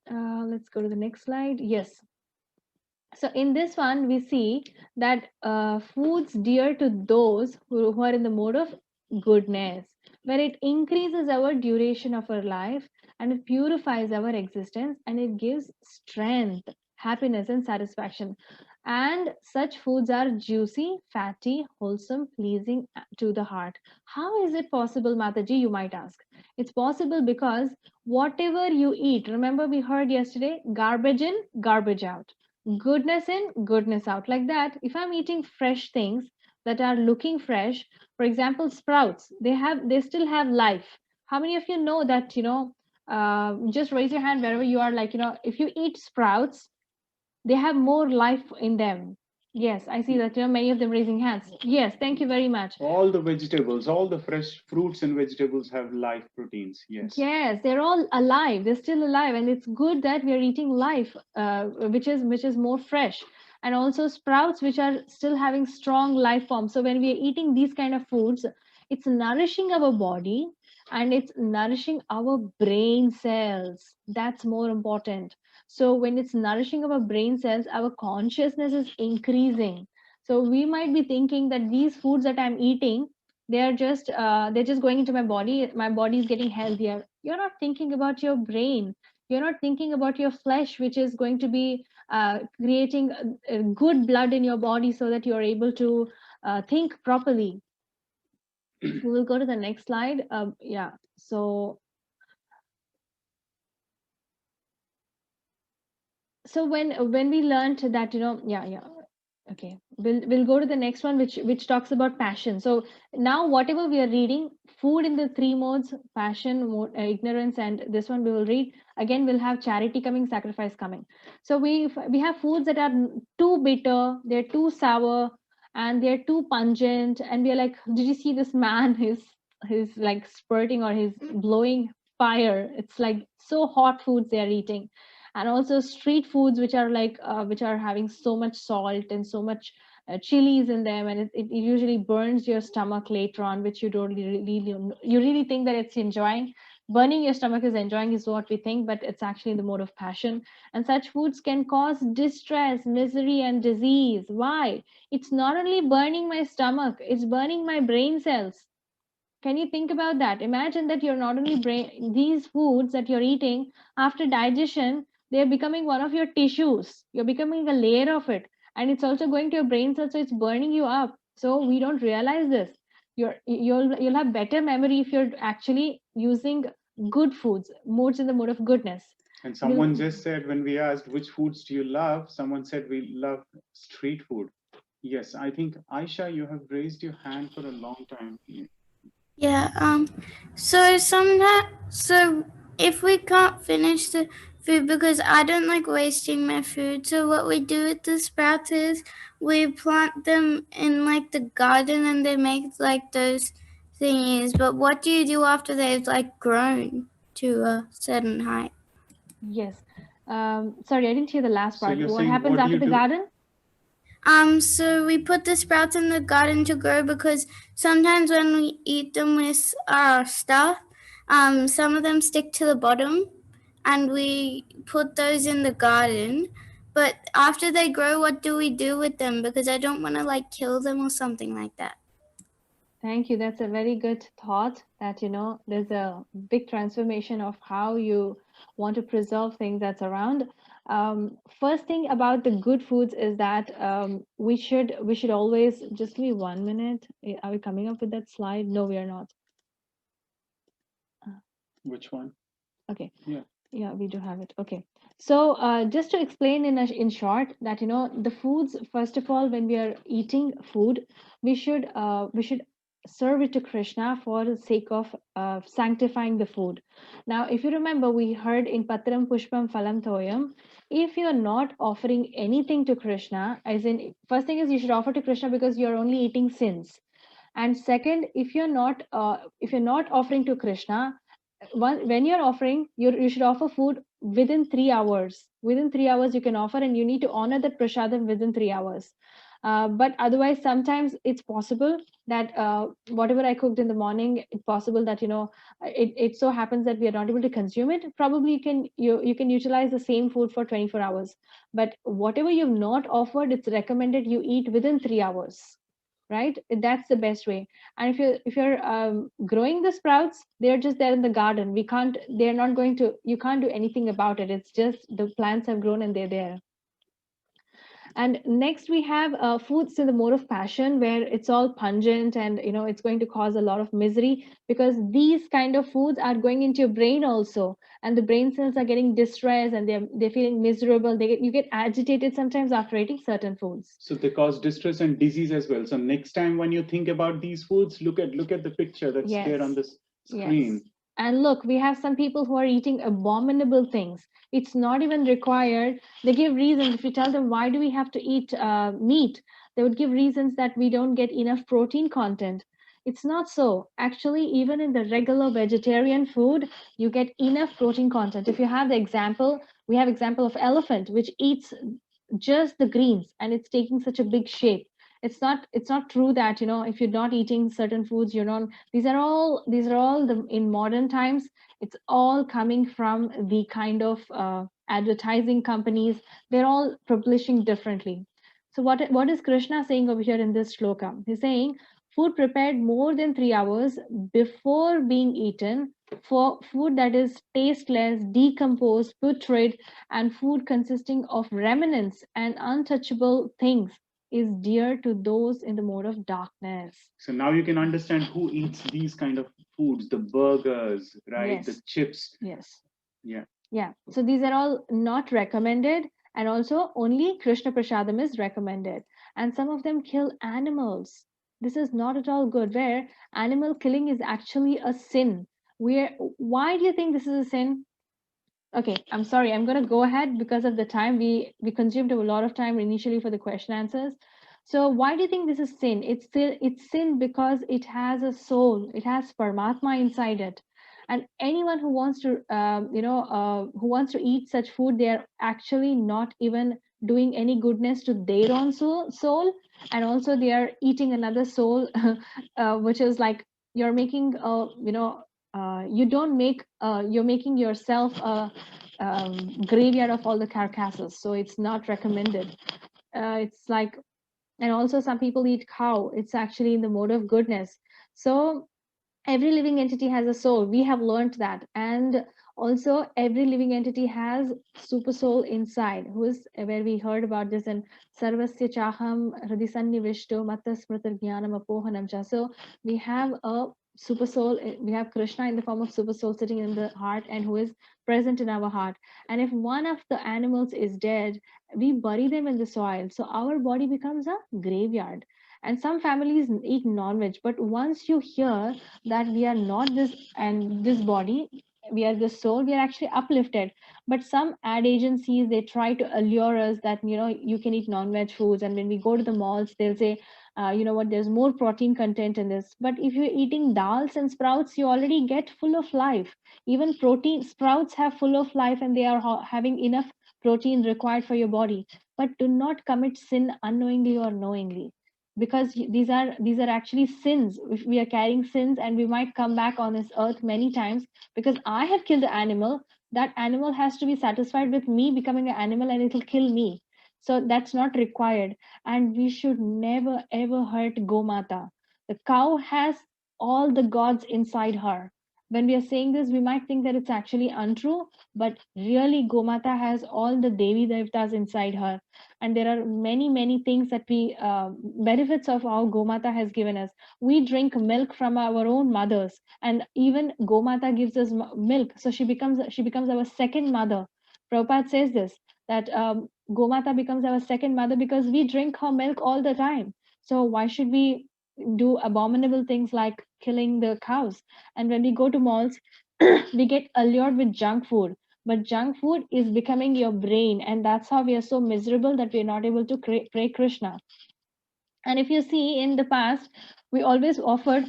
Let's go to the next slide. Yes. So in this one, we see that foods dear to those who are in the mode of goodness, where it increases our duration of our life and it purifies our existence and it gives strength, happiness, and satisfaction. And such foods are juicy, fatty, wholesome, pleasing to the heart. How is it possible, Mataji, you might ask? It's possible because whatever you eat, remember we heard yesterday, garbage in, garbage out. Goodness in, goodness out. Like that, if I'm eating fresh things that are looking fresh, for example, sprouts, they still have life. How many of you know that, just raise your hand wherever you are, like, if you eat sprouts, they have more life in them. Yes, I see that, many of them raising hands. Yes, thank you very much. All the vegetables, all the fresh fruits and vegetables have live proteins. Yes. Yes, they're all alive. They're still alive, and it's good that we are eating life, which is more fresh, and also sprouts, which are still having strong life forms. So when we are eating these kind of foods, it's nourishing our body and it's nourishing our brain cells. That's more important. So when it's nourishing our brain cells, our consciousness is increasing. So we might be thinking that these foods that I'm eating, they're just going into my body is getting healthier. You're not thinking about your brain, you're not thinking about your flesh, which is going to be creating good blood in your body so that you're able to think properly. We will go to the next slide. Yeah, so when we learned that, okay, we'll go to the next one, which talks about passion. So now whatever we are reading, food in the three modes, passion, ignorance, and this one we will read again. We'll have charity coming, sacrifice coming. So we have foods that are too bitter, they're too sour, and they're too pungent, and we're like, did you see this man? He's like spurting, or he's blowing fire. It's like so hot foods they are eating. And also street foods, which are like which are having so much salt and so much chilies in them, and it usually burns your stomach later on, which you don't really think that it's enjoying. Burning your stomach is enjoying is what we think, but it's actually the mode of passion. And such foods can cause distress, misery, and disease. Why? It's not only burning my stomach, it's burning my brain cells. Can you think about that? Imagine that you're not only these foods that you're eating, after digestion, they're becoming one of your tissues. You're becoming a layer of it. And it's also going to your brain cells, so it's burning you up. So we don't realize this. You'll have better memory if you're actually using good foods, modes in the mode of goodness. And someone just said, when we asked which foods do you love, someone said we love street food. Yes, I think Aisha, you have raised your hand for a long time. Yeah, so if we can't finish the food, because I don't like wasting my food, so what we do with the sprouts is we plant them in like the garden and they make like those thingies. But what do you do after they've like grown to a certain height? Yes. Sorry, I didn't hear the last part. So what happens after the garden? So we put the sprouts in the garden to grow, because sometimes when we eat them with our stuff, some of them stick to the bottom, and we put those in the garden. But after they grow, what do we do with them? Because I don't want to like kill them or something like that. Thank you. That's a very good thought, that, there's a big transformation of how you want to preserve things that's around. First thing about the good foods is that we should always, just give me 1 minute. Are we coming up with that slide? No, we are not. Which one? Okay. Yeah. Yeah, we do have it. Okay. So just to explain in short that, you know, the foods, first of all, when we are eating food, we should serve it to Krishna for the sake of sanctifying the food. Now, if you remember, we heard in Patram Pushpam Phalam Thoyam, if you're not offering anything to Krishna, as in, first thing is you should offer to Krishna because you're only eating sins. And second, if you're not offering to Krishna, when you're offering, you should offer food within 3 hours. Within 3 hours you can offer, and you need to honor that prasadam within 3 hours. But otherwise, sometimes it's possible that whatever I cooked in the morning, it's possible that, you know, it so happens that we are not able to consume it. Probably you can utilize the same food for 24 hours. But whatever you've not offered, it's recommended you eat within 3 hours, right? That's the best way. And if you're growing the sprouts, they're just there in the garden. They're not going to, you can't do anything about it. It's just the plants have grown and they're there. And next we have foods in the mode of passion, where it's all pungent and, you know, it's going to cause a lot of misery, because these kind of foods are going into your brain also, and the brain cells are getting distressed and they're feeling miserable. You get agitated sometimes after eating certain foods. So they cause distress and disease as well. So next time when you think about these foods, look at the picture that's there on the screen. Yes. And look, we have some people who are eating abominable things. It's not even required. They give reasons. If you tell them, why do we have to eat meat? They would give reasons that we don't get enough protein content. It's not so. Actually, even in the regular vegetarian food, you get enough protein content. If you have the example, we have example of elephant, which eats just the greens, and it's taking such a big shape. It's not true that, you know, if you're not eating certain foods, you're not. These are all in modern times, it's all coming from the kind of advertising companies. They're all publishing differently. So what is Krishna saying over here in this shloka? He's saying food prepared more than 3 hours before being eaten, for food that is tasteless, decomposed, putrid, and food consisting of remnants and untouchable things, is dear to those in the mode of darkness. So now you can understand who eats these kind of foods, the burgers, right? Yes. The chips. Yes. Yeah. Yeah. So these are all not recommended, and also only Krishna Prasadam is recommended. And some of them kill animals. This is not at all good, where animal killing is actually a sin. Why do you think this is a sin? Okay, I'm sorry, I'm going to go ahead because of the time. We consumed a lot of time initially for the question answers. So why do you think this is sin? It's sin because it has a soul. It has Paramatma inside it. And anyone who wants to, who wants to eat such food, they are actually not even doing any goodness to their own soul. And also they are eating another soul, which is like you're making, you don't make, you're making yourself a graveyard of all the carcasses. So it's not recommended. It's like, and also some people eat cow. It's actually in the mode of goodness. So every living entity has a soul. We have learned that. And also every living entity has super soul inside, who is where we heard about this in Sarvasya Chaham Hridisannivishto Matta Smrita Jnanam Apohanam Cha. So we have a super soul, we have Krishna in the form of super soul sitting in the heart and who is present in our heart. And if one of the animals is dead, we bury them in the soil. So our body becomes a graveyard. And some families eat non-veg, but once you hear that we are not this and this body, we are the soul, we are actually uplifted. But some ad agencies, they try to allure us that, you know, you can eat non-veg foods, and when we go to the malls, they'll say, you know what, there's more protein content in this. But if you're eating dals and sprouts, you already get full of life. Even protein sprouts have full of life, and they are having enough protein required for your body. But do not commit sin unknowingly or knowingly, because these are actually sins. If we are carrying sins, and we might come back on this earth many times, because I have killed an animal, that animal has to be satisfied with me becoming an animal, and it'll kill me. So that's not required. And we should never ever hurt Gomata. The cow has all the gods inside her, when we are saying this, we might think that it's actually untrue, but really Gomata has all the Devi Devtas inside her. And there are many things that we, benefits of how Gomata has given us. We drink milk from our own mothers, and even Gomata gives us milk. So she becomes our second mother. Prabhupada says this, that Gomata becomes our second mother because we drink her milk all the time. So why should we do abominable things like killing the cows? And when we go to malls, we get allured with junk food, but junk food is becoming your brain, and that's how we are so miserable that we are not able to pray Krishna. And if you see, in the past, we always offered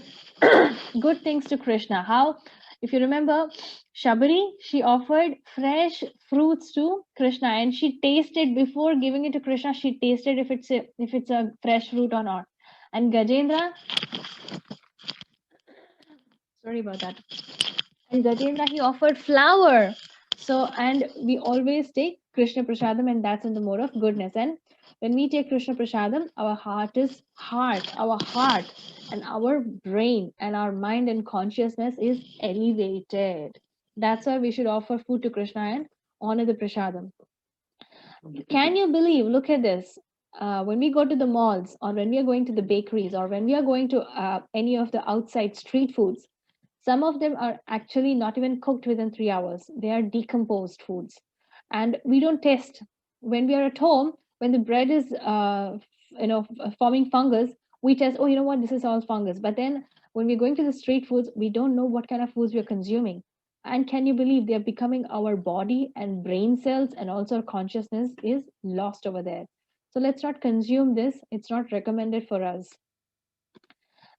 good things to Krishna. How? If you remember, Shabari, she offered fresh fruits to Krishna, and she tasted before giving it to Krishna. She tasted if it's a fresh fruit or not. And Gajendra, sorry about that. And Gajendra, he offered flour. So, and we always take Krishna Prasadam, and that's in the mode of goodness. And when we take Krishna Prasadam, our heart and our brain and our mind and consciousness is elevated. That's why we should offer food to Krishna and honor the Prasadam. Can you believe, look at this, when we go to the malls, or when we are going to the bakeries, or when we are going to any of the outside street foods, some of them are actually not even cooked within 3 hours. They are decomposed foods. And we don't test. When we are at home, when the bread is forming fungus, we test, oh, you know what, this is all fungus. But then when we're going to the street foods, we don't know what kind of foods we're consuming. And can you believe they're becoming our body and brain cells, and also our consciousness is lost over there. So let's not consume this. It's not recommended for us.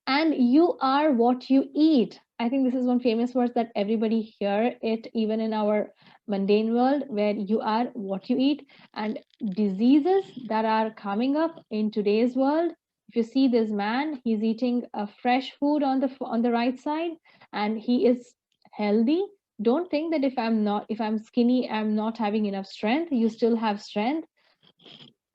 And you are what you eat. I think this is one famous verse that everybody hear it, even in our mundane world, where you are what you eat. And diseases that are coming up in today's world, if you see this man, he's eating a fresh food on the right side, and he is healthy. Don't think that if I'm skinny, I'm not having enough strength. You still have strength.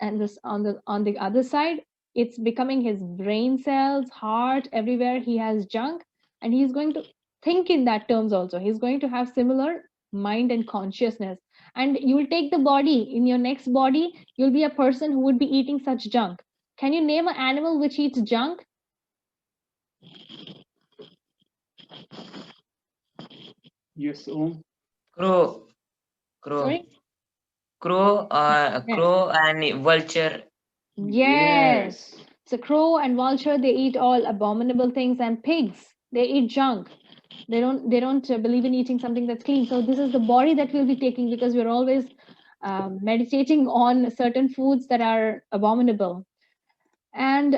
And this on the other side, it's becoming his brain cells, heart, everywhere he has junk, and he's going to think in that terms also. He's going to have similar mind and consciousness, and you will take the body in your next body. You'll be a person who would be eating such junk. Can you name an animal which eats junk? Yes, Om. Crow. Sorry? Crow and vulture. Yes. So crow and vulture, they eat all abominable things, and pigs, they eat junk. They don't believe in eating something that's clean. So this is the body that we'll be taking, because we're always meditating on certain foods that are abominable. And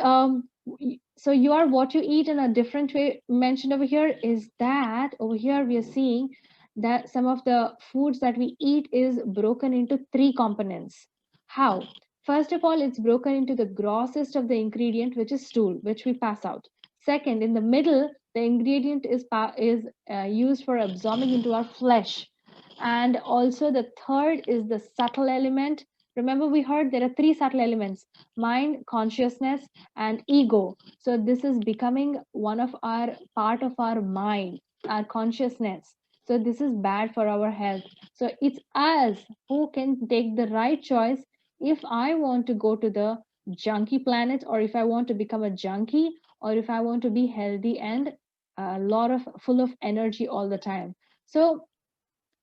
so you are what you eat. In a different way mentioned over here is that over here we are seeing that some of the foods that we eat is broken into 3 components. How? First of all, it's broken into the grossest of the ingredient, which is stool, which we pass out. Second, in the middle, the ingredient is used for absorbing into our flesh. And also the third is the subtle element. Remember, we heard there are 3 subtle elements: mind, consciousness, and ego. So this is becoming one of our part of our mind, our consciousness. So this is bad for our health. So it's us who can take the right choice. If I want to go to the junkie planet, or if I want to become a junkie, or if I want to be healthy and full of energy all the time. So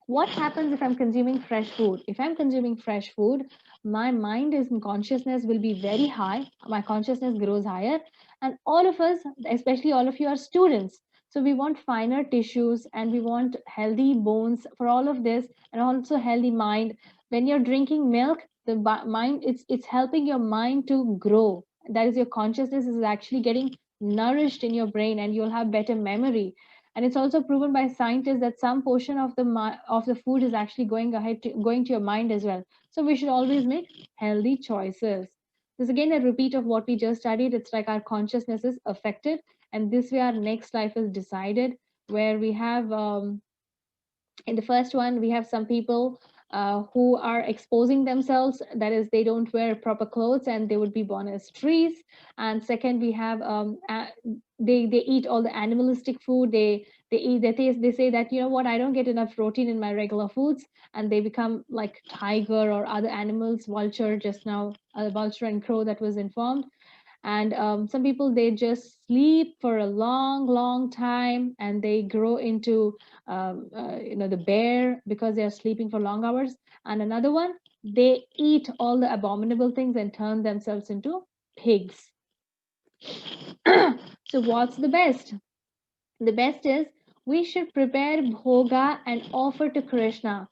what happens if I'm consuming fresh food? If I'm consuming fresh food, my mind and consciousness will be very high. My consciousness grows higher. And all of us, especially all of you, are students. So we want finer tissues, and we want healthy bones for all of this, and also healthy mind. When you're drinking milk, the mind, it's helping your mind to grow. That is, your consciousness is actually getting nourished in your brain, and you'll have better memory. And it's also proven by scientists that some portion of the food is actually going to your mind as well. So we should always make healthy choices. This is again a repeat of what we just studied. It's like our consciousness is affected, and this way our next life is decided, where we have in the first one, we have some people who are exposing themselves. That is, they don't wear proper clothes, and they would be born as trees. And second, we have they eat all the animalistic food. They say that, you know what, I don't get enough protein in my regular foods, and they become like tiger or other animals, vulture, just now vulture and crow that was informed. And some people, they just sleep for a long time, and they grow into the bear because they are sleeping for long hours. And another one, they eat all the abominable things and turn themselves into pigs. So what's the best? The best is we should prepare bhoga and offer to Krishna.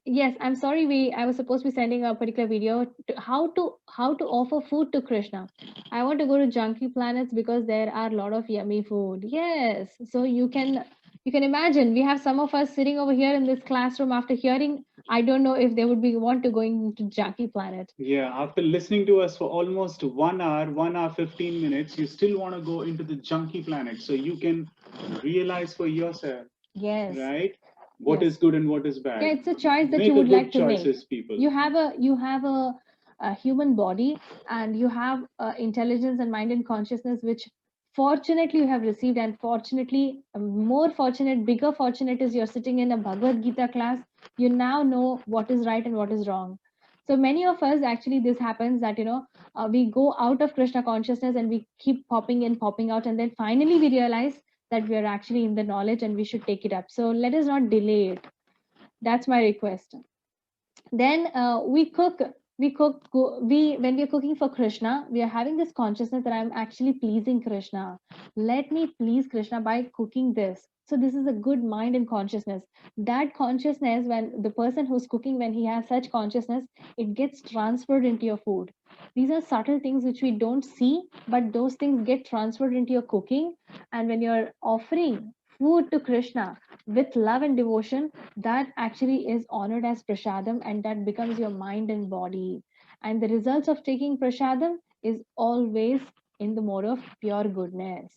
Yes, I'm sorry, I was supposed to be sending a particular video to how to offer food to Krishna. I want to go to Junkie Planets because there are a lot of yummy food. Yes, so you can imagine, we have some of us sitting over here in this classroom. After hearing, I don't know if they would be want to going to Junkie Planet. Yeah, after listening to us for almost 1 hour, 1 hour 15 minutes, you still want to go into the Junkie Planet, so you can realize for yourself. Yes. Right? What is good and what is bad. Yeah, it's a choice that Make you would like to choices, make. People. You have a human body, and you have intelligence and mind and consciousness, which fortunately you have received, and fortunately, more fortunate, bigger fortunate is you're sitting in a Bhagavad Gita class. You now know what is right and what is wrong. So many of us, actually, this happens that, we go out of Krishna consciousness and we keep popping in, popping out, and then finally we realize that we are actually in the knowledge and we should take it up. So let us not delay it. That's my request. Then when we're cooking for Krishna, we are having this consciousness that I'm actually pleasing Krishna. Let me please Krishna by cooking this. So this is a good mind and consciousness. That consciousness, when the person who's cooking, when he has such consciousness, it gets transferred into your food. These are subtle things which we don't see, but those things get transferred into your cooking. And when you're offering food to Krishna with love and devotion, that actually is honored as prasadam, and that becomes your mind and body. And the results of taking prasadam is always in the mode of pure goodness.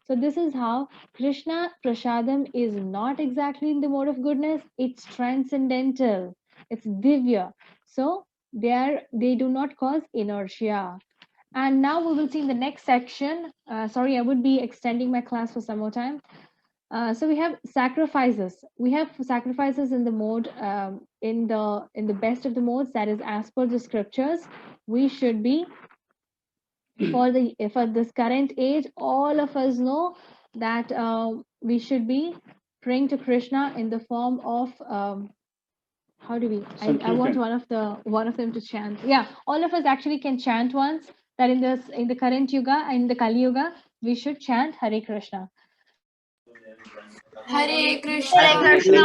So this is how Krishna prasadam is not exactly in the mode of goodness, it's transcendental, it's divya. So they do not cause inertia. And now we will see in the next section. Sorry, I would be extending my class for some more time. So we have sacrifices. We have sacrifices in the mode, in the best of the modes, that is as per the scriptures. We should be, for this current age, all of us know that we should be praying to Krishna in the form of how do we? I want one of them to chant. Yeah, all of us actually can chant once. That in the current yuga, in the Kali Yuga, we should chant Hare Krishna. Hare Krishna, Hare Krishna,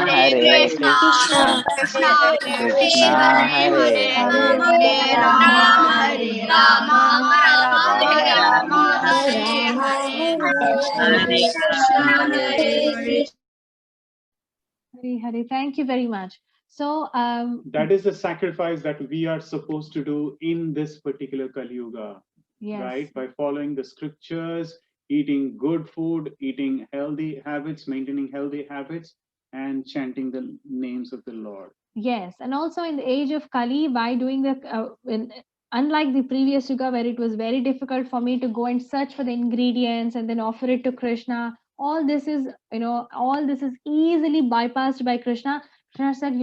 Hare Krishna, Krishna Hare Hare, Hare Rama, Hare Rama, Rama Rama, Hare Hare. Hare, thank you very much. So that is the sacrifice that we are supposed to do in this particular Kali Yuga. Yes. Right? By following the scriptures, eating good food, eating healthy habits, maintaining healthy habits, and chanting the names of the Lord. Yes, and also in the age of Kali, by doing unlike the previous Yuga, where it was very difficult for me to go and search for the ingredients and then offer it to Krishna, all this is easily bypassed by Krishna. Krishna said,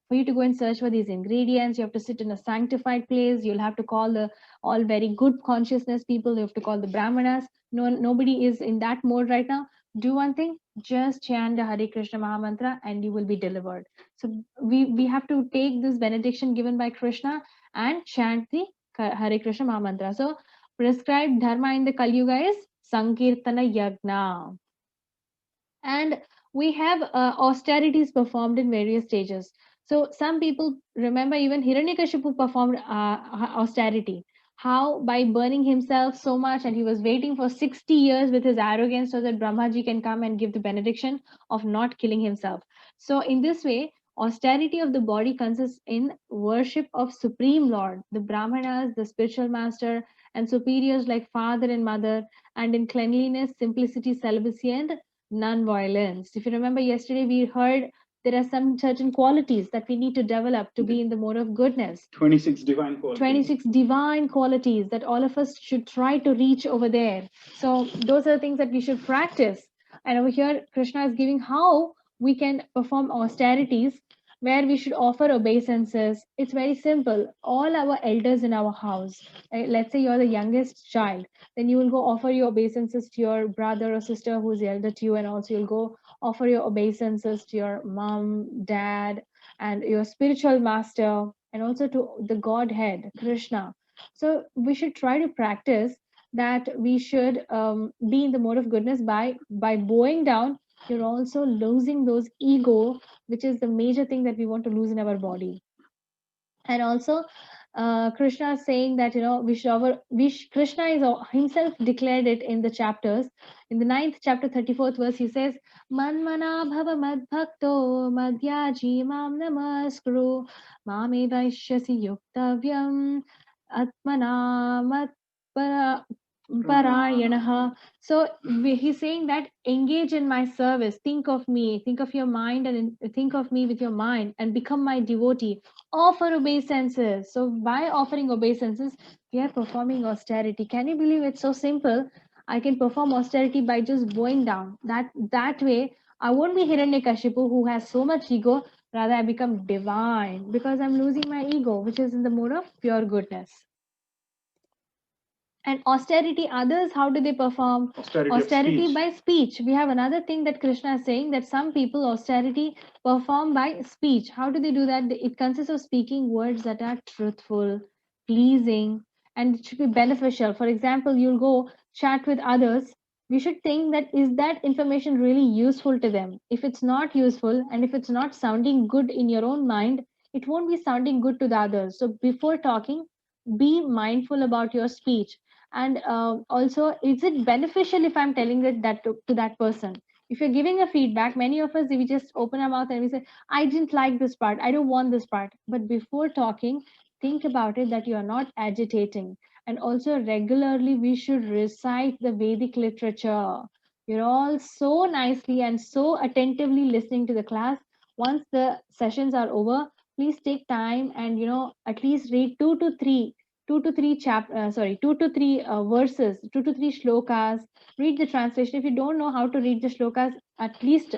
for you to go and search for these ingredients, you have to sit in a sanctified place. You'll have to call all very good consciousness people. You have to call the Brahmanas. No, nobody is in that mode right now. Do one thing, just chant the Hare Krishna Mahamantra and you will be delivered. So we have to take this benediction given by Krishna and chant the Hare Krishna Mahamantra. So prescribed dharma in the Kali Yuga is Sankirtana Yagna. And we have austerities performed in various stages. So some people remember even Hiranyakashipu performed austerity. How? By burning himself so much, and he was waiting for 60 years with his arrogance so that Brahmaji can come and give the benediction of not killing himself. So in this way, austerity of the body consists in worship of Supreme Lord, the Brahmanas, the spiritual master, and superiors like father and mother, and in cleanliness, simplicity, celibacy, and non-violence. If you remember yesterday, we heard There are some certain qualities that we need to develop to be in the mode of goodness. 26 divine qualities. 26 divine qualities that all of us should try to reach over there. So those are the things that we should practice. And over here, Krishna is giving how we can perform austerities where we should offer obeisances. It's very simple. All our elders in our house, let's say you're the youngest child, then you will go offer your obeisances to your brother or sister who's elder to you, and also you'll go offer your obeisances to your mom, dad, and your spiritual master, and also to the Godhead, Krishna. So we should try to practice that. We should be in the mode of goodness by bowing down. You're also losing those ego, which is the major thing that we want to lose in our body. And also Krishna is saying that, you know, Krishna is himself declared it in the chapters. In the 9th chapter, 34th verse, he says, Manmana bhava madbhakto madhyaji mam namaskuru mame vaishyasi yuktavyam atmana Parayanaha. So he's saying that engage in my service, think of me, think of your mind, and think of me with your mind, and become my devotee. Offer obeisances. So by offering obeisances, we are performing austerity. Can you believe it's so simple? I can perform austerity by just bowing down. That way, I won't be Hiranyakashipu who has so much ego. Rather, I become divine because I'm losing my ego, which is in the mode of pure goodness. And austerity, others, how do they perform? Austerity by speech. We have another thing that Krishna is saying, that some people austerity perform by speech. How do they do that? It consists of speaking words that are truthful, pleasing, and it should be beneficial. For example, you'll go chat with others. We should think that, is that information really useful to them? If it's not useful, and if it's not sounding good in your own mind, it won't be sounding good to the others. So before talking, be mindful about your speech. And also, is it beneficial if I'm telling it that to that person? If you're giving a feedback, many of us, we just open our mouth and we say, I didn't like this part, I don't want this part. But before talking, think about it, that you are not agitating. And also regularly we should recite the Vedic literature. You're all so nicely and so attentively listening to the class. Once the sessions are over, please take time and, you know, at least read 2 to 3 verses, 2 to 3 shlokas. Read the translation. If you don't know how to read the shlokas, at least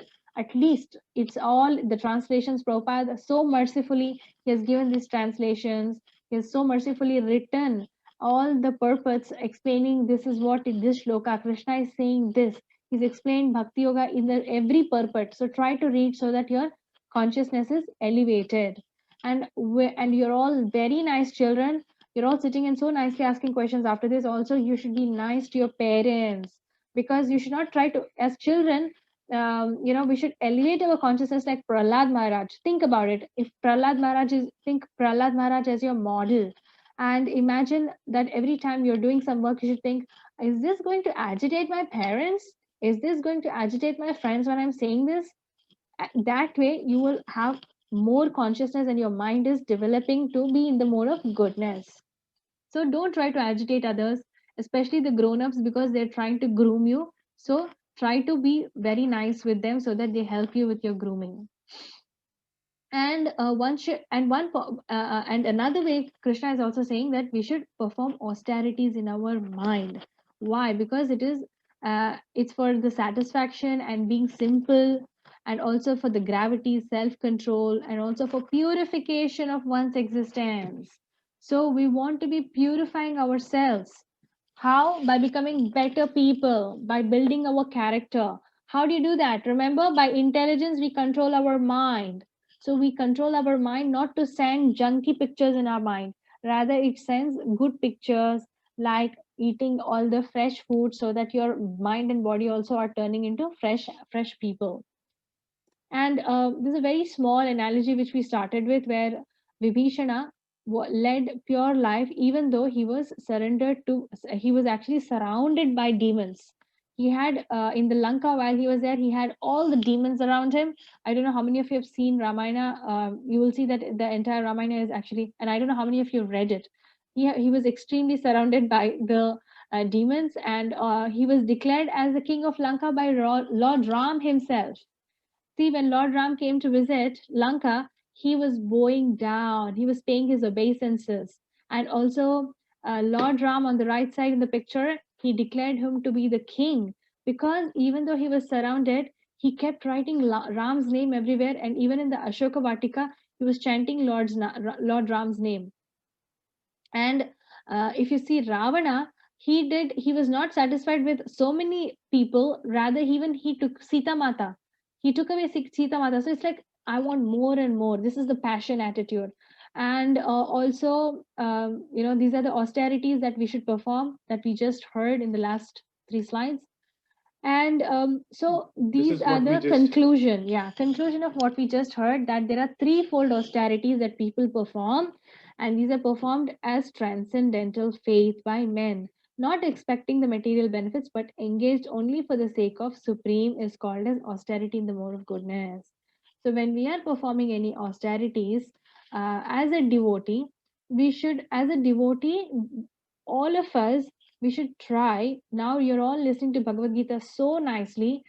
it's all the translations. Prabhupada so mercifully, he has given these translations. He has so mercifully written all the purports, explaining this is what in this shloka Krishna is saying this. He's explained Bhakti Yoga in every purport. So try to read so that your consciousness is elevated. And you're all very nice children. You're all sitting and so nicely asking questions. After this also, you should be nice to your parents, because you should not try to, as children, you know, we should elevate our consciousness like Prahlad Maharaj. Think about it. If think Prahlad Maharaj as your model, and imagine that every time you're doing some work, you should think, is this going to agitate my parents? Is this going to agitate my friends when I'm saying this? That way you will have more consciousness and your mind is developing to be in the mode of goodness. So don't try to agitate others, especially the grown-ups, because they're trying to groom you. So try to be very nice with them so that they help you with your grooming. And another way, Krishna is also saying that we should perform austerities in our mind. Why? Because it's for the satisfaction and being simple, and also for the gravity, self-control, and also for purification of one's existence. So we want to be purifying ourselves. How? By becoming better people, by building our character. How do you do that? Remember, by intelligence, we control our mind. So we control our mind not to send junky pictures in our mind. Rather, it sends good pictures, like eating all the fresh food, so that your mind and body also are turning into fresh people. And this is a very small analogy which we started with, where Vibhishana led pure life, even though he was actually surrounded by demons. He had in the Lanka, while he was there, he had all the demons around him. I don't know how many of you have seen Ramayana. You will see that the entire Ramayana is actually, and I don't know how many of you have read it. He was extremely surrounded by the demons, and he was declared as the king of Lanka by Lord Ram himself. See, when Lord Ram came to visit Lanka, he was bowing down, he was paying his obeisances. And also, Lord Ram on the right side in the picture, he declared him to be the king, because even though he was surrounded, he kept writing Ram's name everywhere. And even in the Ashoka Vatika, he was chanting Lord Ram's name. And if you see Ravana, he was not satisfied with so many people, rather even he took Sita Mata, he took away Sita Mata. So it's like, I want more and more. This is the passion attitude. And also, these are the austerities that we should perform, that we just heard in the last 3 slides. And so these are the conclusion of what we just heard, that there are threefold austerities that people perform, and these are performed as transcendental faith by men, not expecting the material benefits, but engaged only for the sake of supreme, is called as austerity in the mode of goodness. So when we are performing any austerities, as a devotee, all of us, we should try. Now you're all listening to Bhagavad Gita so nicely.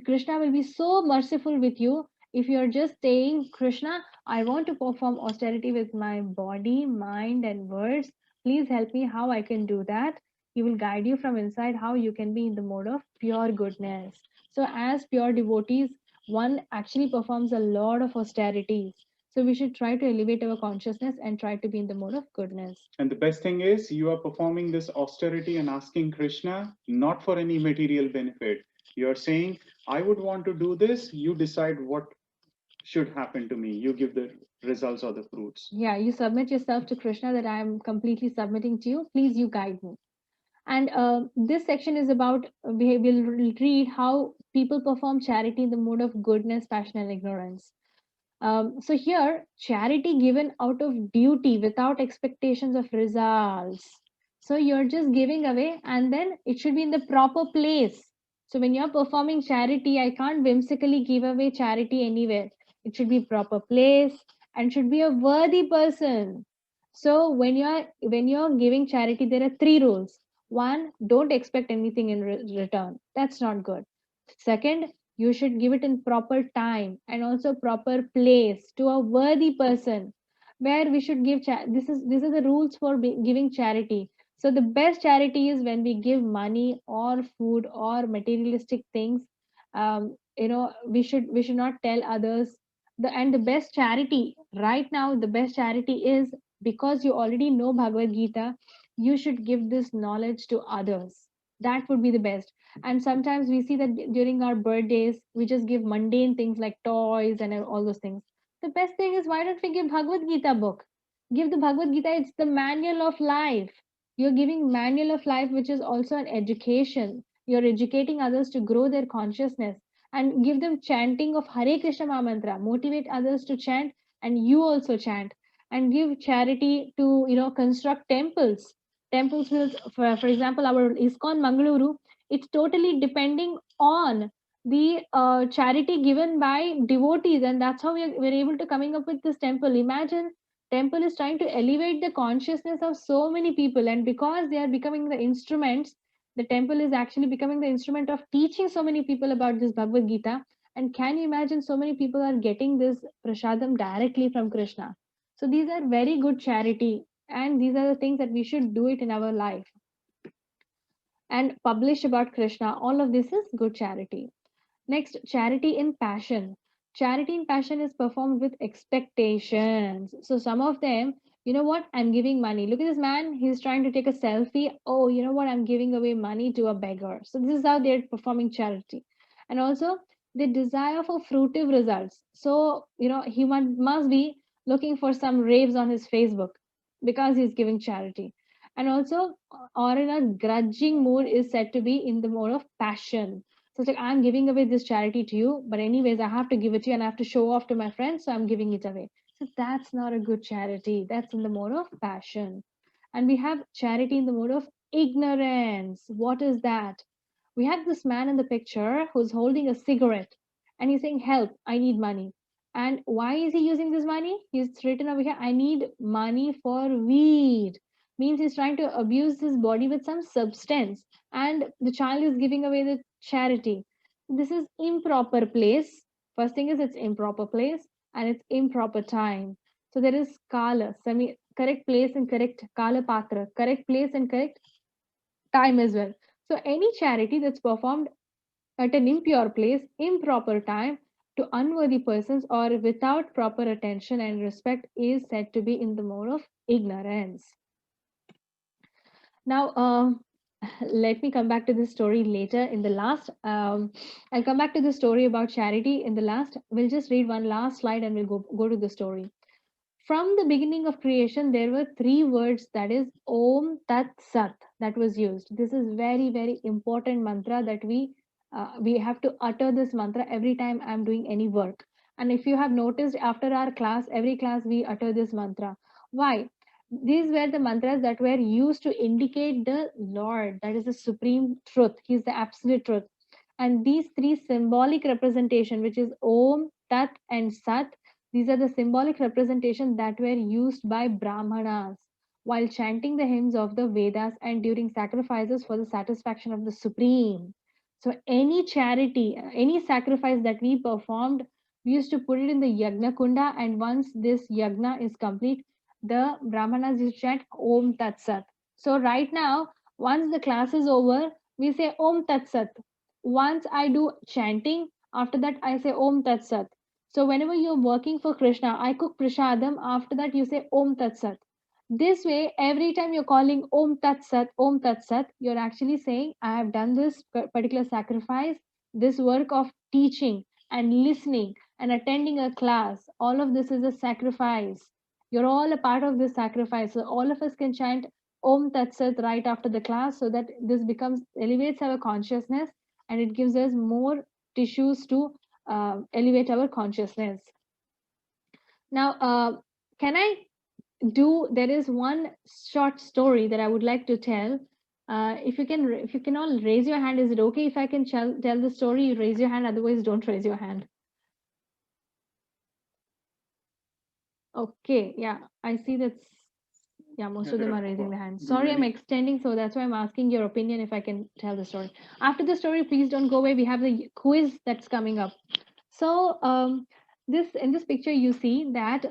Krishna will be so merciful with you if you're just saying, Krishna, I want to perform austerity with my body, mind, and words. Please help me how I can do that. He will guide you from inside how you can be in the mode of pure goodness. So as pure devotees, one actually performs a lot of austerities. So we should try to elevate our consciousness and try to be in the mode of goodness. And the best thing is, you are performing this austerity and asking Krishna not for any material benefit. You're saying, I would want to do this. You decide what should happen to me. You give the results or the fruits. Yeah, you submit yourself to Krishna, that I am completely submitting to you. Please, you guide me. And this section is about, we will read how people perform charity in the mode of goodness, passion, and ignorance. So here, charity given out of duty without expectations of results. So you're just giving away, and then it should be in the proper place. So when you're performing charity, I can't whimsically give away charity anywhere. It should be proper place and should be a worthy person. So when you're giving charity, there are 3 rules. 1, don't expect anything in return. That's not good. Second, you should give it in proper time and also proper place to a worthy person, where we should give these are the rules for giving charity. So the best charity is when we give money or food or materialistic things. We should not tell others. The best charity right now, the best charity is, because you already know Bhagavad Gita, you should give this knowledge to others. That would be the best. And sometimes we see that during our birthdays, we just give mundane things like toys and all those things. The best thing is, why don't we give Bhagavad Gita book? Give the Bhagavad Gita, it's the manual of life. You're giving manual of life, which is also an education. You're educating others to grow their consciousness, and give them chanting of Hare Krishna Mahamantra. Motivate others to chant, and you also chant. And give charity to, construct temples. Temples will, for example, our ISKCON Mangaluru, it's totally depending on the charity given by devotees, and that's how we're able to coming up with this temple. Imagine, temple is trying to elevate the consciousness of so many people, and because they are becoming the instruments, the temple is actually becoming the instrument of teaching so many people about this Bhagavad Gita. And can you imagine, so many people are getting this prasadam directly from Krishna. So these are very good charity, and these are the things that we should do it in our life. And publish about Krishna. All of this is good charity. Next, charity in passion. Charity in passion is performed with expectations. So some of them, you know what, I'm giving money. Look at this man, he's trying to take a selfie. Oh, you know what, I'm giving away money to a beggar. So this is how they're performing charity. And also, the desire for fruitive results. So, he must be looking for some raves on his Facebook because he's giving charity. And also, or in a grudging mood is said to be in the mode of passion. So it's like, I'm giving away this charity to you, but anyways, I have to give it to you and I have to show off to my friends, so I'm giving it away. So that's not a good charity. That's in the mode of passion. And we have charity in the mode of ignorance. What is that? We have this man in the picture who's holding a cigarette and he's saying, help, I need money. And why is he using this money? He's written over here, I need money for weed. Means he's trying to abuse his body with some substance, and the child is giving away the charity. This is improper place. First thing is it's improper place and it's improper time. So there is kala, correct place and correct kala patra, correct place and correct time as well. So any charity that's performed at an impure place, improper time, to unworthy persons or without proper attention and respect is said to be in the mode of ignorance. Now, let me come back to this story later in the last. I'll come back to the story about charity in the last. We'll just read one last slide and we'll go to the story. From the beginning of creation, there were 3 words, that is Om Tat Sat, that was used. This is very, very important mantra that we have to utter this mantra every time I'm doing any work. And if you have noticed, after our class, every class we utter this mantra. Why? These were the mantras that were used to indicate the Lord, that is the supreme truth. He is the absolute truth. And these 3 symbolic representation, which is Om, Tat, and Sat, these are the symbolic representation that were used by Brahmanas while chanting the hymns of the Vedas and during sacrifices for the satisfaction of the Supreme. So any charity, any sacrifice that we performed, we used to put it in the Yagna Kunda, and once this Yagna is complete, the Brahmanas used to chant Om Tat Sat. So right now, once the class is over, we say Om Tat Sat. Once I do chanting, after that I say Om Tat Sat. So whenever you're working for Krishna, I cook prasadam, after that you say Om Tat Sat. This way, every time you're calling Om Tat Sat, you're actually saying, I have done this particular sacrifice, this work of teaching and listening and attending a class. All of this is a sacrifice. You're all a part of this sacrifice. So all of us can chant Om Tat Sat right after the class, so that this elevates our consciousness, and it gives us more tissues to elevate our consciousness. Now, there is one short story that I would like to tell. If you can all raise your hand, is it okay if I can tell the story? You raise your hand, otherwise don't raise your hand. Okay, yeah, I see that's, yeah, most of them are raising their hands. Sorry, I'm extending, so that's why I'm asking your opinion if I can tell the story. After the story, please don't go away. We have the quiz that's coming up. So in this picture, you see that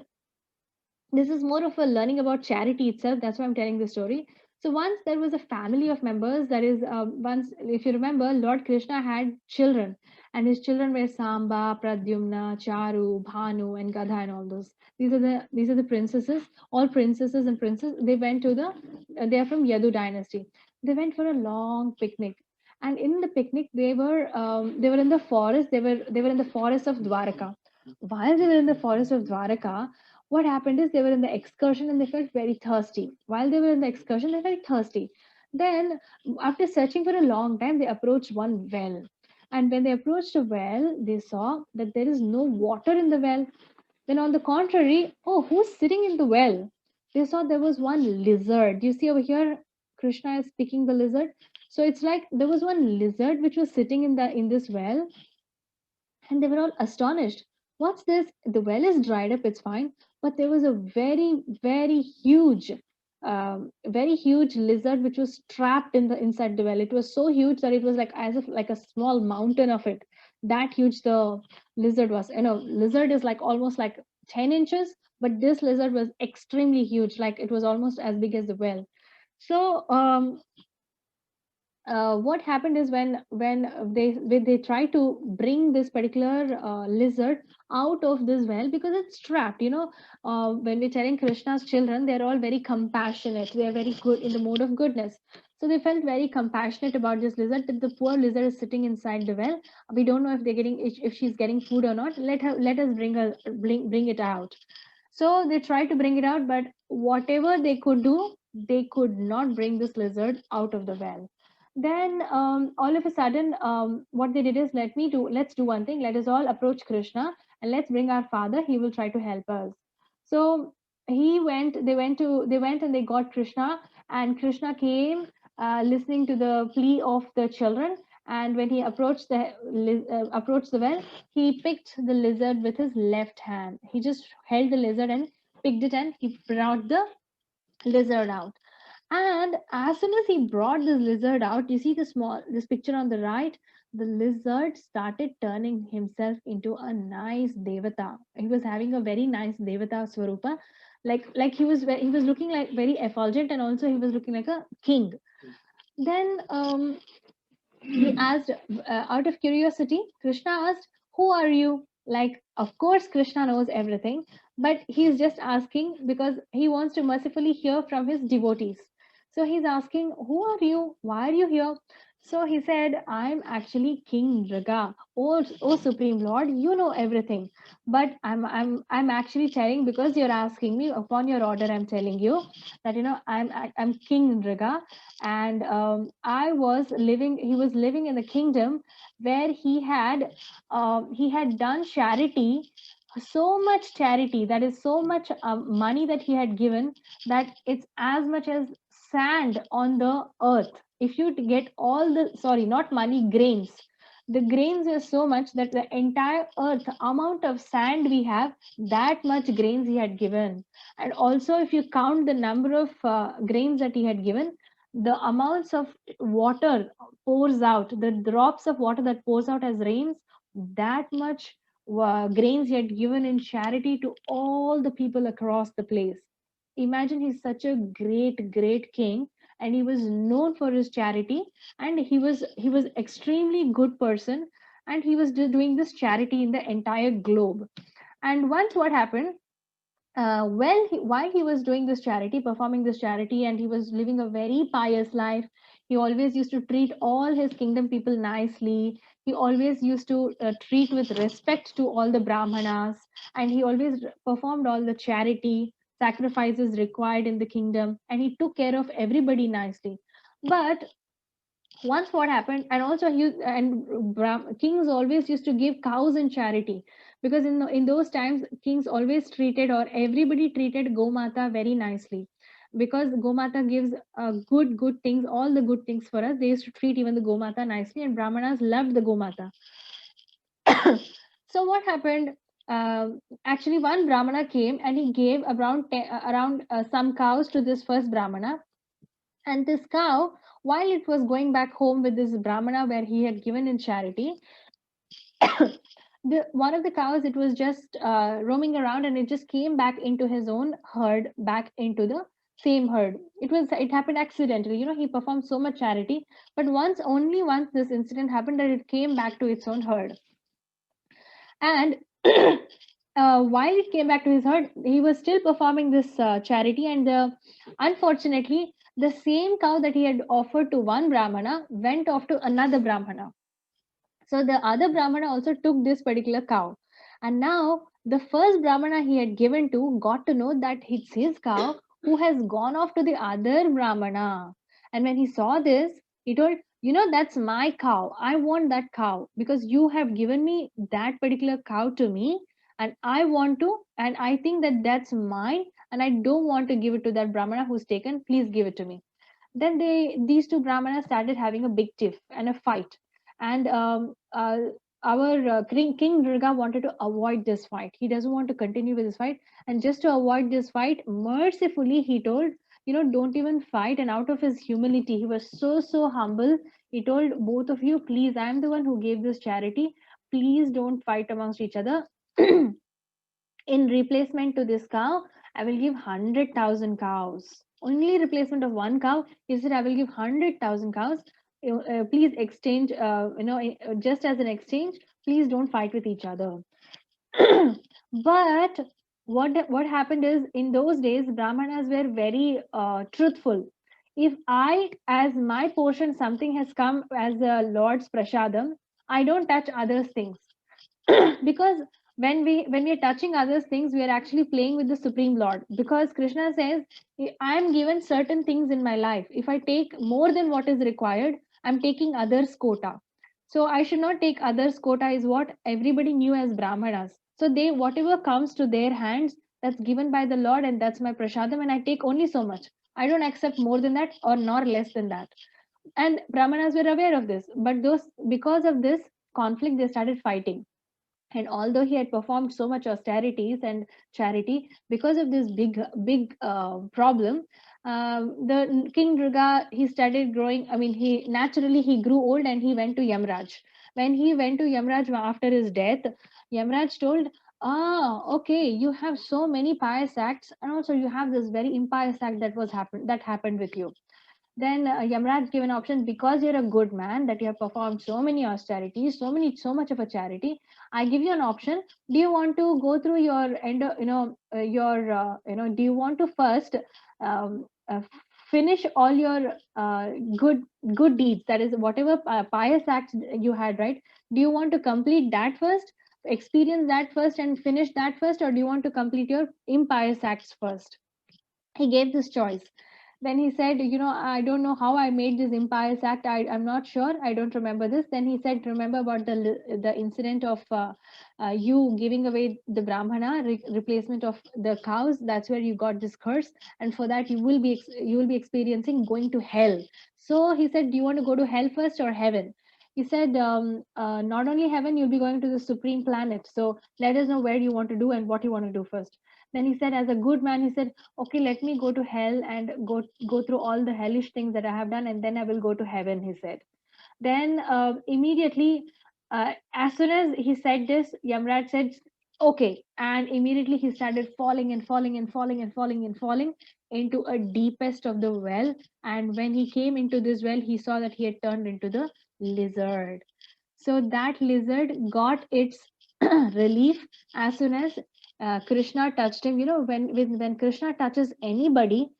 this is more of a learning about charity itself. That's why I'm telling the story. So once there was a family of members, that is, once, if you remember, Lord Krishna had children, and his children were Samba, Pradyumna, Charu, Bhanu, and Gadha, and all those. These are the princesses, all princesses and princes. They went to they are from Yadu dynasty. They went for a long picnic, and in the picnic they were in the forest. They were in the forest of Dwaraka. While they were in the forest of Dwaraka, what happened is they were in the excursion and they felt very thirsty. While they were in the excursion, they felt thirsty. Then, after searching for a long time, they approached one well. And when they approached a well, they saw that there is no water in the well. Then, on the contrary, oh, who's sitting in the well? They saw there was one lizard. You see over here, Krishna is picking the lizard. So it's like there was one lizard which was sitting in this well, and they were all astonished. What's this? The well is dried up, it's fine, but there was a very, very huge lizard which was trapped inside the well. It was so huge that it was like as if like a small mountain of it. That huge the lizard was. Lizard is like almost like 10 inches, but this lizard was extremely huge, like it was almost as big as the well. So what happened is when they try to bring this particular lizard out of this well, because it's trapped, when we're telling Krishna's children, they're all very compassionate, they're very good in the mode of goodness. So they felt very compassionate about this lizard, that the poor lizard is sitting inside the well. We don't know if she's getting food or not. Let us bring it out. So they tried to bring it out, but whatever they could do, they could not bring this lizard out of the well. Then all of a sudden, what they did is, let's do one thing. Let us all approach Krishna and let's bring our father. He will try to help us. So they went and they got Krishna, and Krishna came listening to the plea of the children. And when he approached the well, he picked the lizard with his left hand. He just held the lizard and picked it, and he brought the lizard out. And as soon as he brought this lizard out, you see this picture on the right, the lizard started turning himself into a nice devata. He was having a very nice devata swarupa, like he was he was looking like very effulgent, and also he was looking like a king. Then he asked, out of curiosity, Krishna asked, "Who are you?" Like, of course, Krishna knows everything, but he's just asking because he wants to mercifully hear from his devotees. So he's asking, "Who are you? Why are you here?" So he said, "I'm actually King Nriga. Oh, Supreme Lord, you know everything. But I'm actually telling because you're asking me. Upon your order, I'm telling you that I'm King Nriga, and I was living. He was living in the kingdom where he had done charity, so much charity, that is so much money that he had given, that it's as much as sand on the earth. If you get all the, sorry, not money, grains, the grains are so much that the entire earth amount of sand we have, that much grains he had given. And also if you count the number of grains that he had given, the amounts of water pours out, the drops of water that pours out as rains, that much grains he had given in charity to all the people across the place. Imagine, he's such a great king, and he was known for his charity, and he was extremely good person, and he was doing this charity in the entire globe. And once what happened, while he was doing this charity, performing this charity, and he was living a very pious life, he always used to treat all his kingdom people nicely. He always used to treat with respect to all the brahmanas, and he always performed all the charity sacrifices required in the kingdom, and he took care of everybody nicely. But once what happened, and also kings always used to give cows in charity, because in those times kings always treated, or everybody treated Gomata very nicely, because Gomata gives good things, all the good things for us. They used to treat even the Gomata nicely, and Brahmanas loved the Gomata. So what happened, actually one Brahmana came and he gave around some cows to this first Brahmana. And this cow, while it was going back home with this Brahmana where he had given in charity, one of the cows, it was just roaming around, and it just came back into his own herd, back into the same herd. It happened accidentally. He performed so much charity, but only once this incident happened, that it came back to its own herd. And while it came back to his herd, he was still performing this charity, and unfortunately, the same cow that he had offered to one Brahmana went off to another Brahmana. So the other Brahmana also took this particular cow. And now the first Brahmana he had given to got to know that it's his cow who has gone off to the other Brahmana. And when he saw this, he told, that's my cow. I want that cow because you have given me that particular cow to me, and I want to, and I think that that's mine, and I don't want to give it to that Brahmana who's taken. Please give it to me. Then these two Brahmanas started having a big tiff and a fight. And our King Nriga wanted to avoid this fight. He doesn't want to continue with this fight. And just to avoid this fight, mercifully, he told, don't even fight. And out of his humility, he was so humble. He told both of you, please, I'm the one who gave this charity. Please don't fight amongst each other. In replacement to this cow, I will give 100,000 cows. Only replacement of one cow. He said, I will give 100,000 cows. Please exchange, just as an exchange, please don't fight with each other. But what happened is, in those days, Brahmanas were very truthful. If as my portion, something has come as the Lord's prasadam, I don't touch others' things. Because when we are touching others things, we are actually playing with the Supreme Lord, because Krishna says, I am given certain things in my life. If I take more than what is required, I'm taking others' quota. So I should not take others' quota, is what everybody knew as Brahmanas. So whatever comes to their hands, that's given by the Lord, and that's my prasadam, and I take only so much. I don't accept more than that or nor less than that. And Brahmanas were aware of this, but because of this conflict, they started fighting. And although he had performed so much austerities and charity, because of this big problem, the King Nriga, he started growing. I mean, he grew old, and he went to Yamraj. When he went to Yamraj after his death, Yamraj told, okay, you have so many pious acts, and also you have this very impious act that happened with you. Then Yamraj gave an option, because you're a good man, that you have performed so many austerities, so much of a charity. I give you an option. Do you want to go through your end? Do you want to first finish all your good deeds? That is, whatever pious acts you had, right? Do you want to complete that first, experience that first, and finish that first, or do you want to complete your impious acts first? He gave this choice. Then he said, I don't know how I made this impious act. I'm not sure. I don't remember this. Then he said, remember about the incident of you giving away the Brahmana, replacement of the cows. That's where you got this curse. And for that, you will be experiencing going to hell. So he said, do you want to go to hell first or heaven? He said, not only heaven, you'll be going to the supreme planet. So let us know where you want to do and what you want to do first. Then he said, as a good man, he said, okay, let me go to hell and go through all the hellish things that I have done, and then I will go to heaven, he said. Then immediately, as soon as he said this, Yamraj said, okay. And immediately he started falling and falling and falling and falling and falling into a deepest of the well. And when he came into this well, he saw that he had turned into the lizard. So that lizard got its relief as soon as Krishna touched him. When Krishna touches anybody,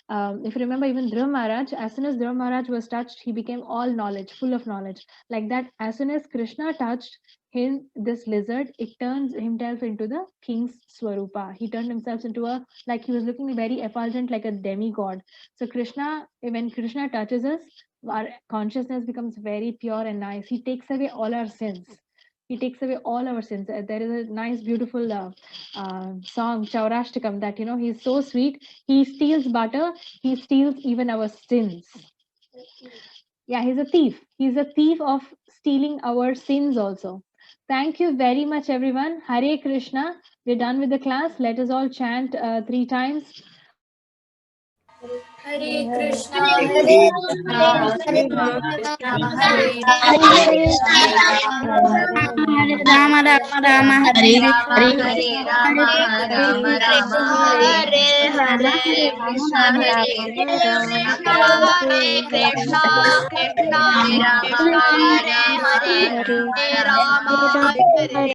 if you remember, even Dhruv Maharaj, as soon as Dhruv Maharaj was touched, he became all knowledge, full of knowledge. Like that, as soon as Krishna touched this lizard, it turns himself into the king's Swarupa. He turned himself into like he was looking very effulgent, like a demigod. So when Krishna touches us, our consciousness becomes very pure and nice. He takes away all our sins. He takes away all our sins. There is a nice, beautiful song, Chaurashtakam, that, he's so sweet. He steals butter. He steals even our sins. Yeah, he's a thief. He's a thief of stealing our sins also. Thank you very much, everyone. Hare Krishna. We're done with the class. Let us all chant 3 times. Hare Krishna, Hare Hare Krishna, Krishna, Krishna Hare Hare Rama, Rama Hare Hare, Hare Rama, Rama Rama, Hare Hare, Krishna Krishna, Hare Krishna, Krishna Hare Rama, Hare Rama, Hare Rama, Hare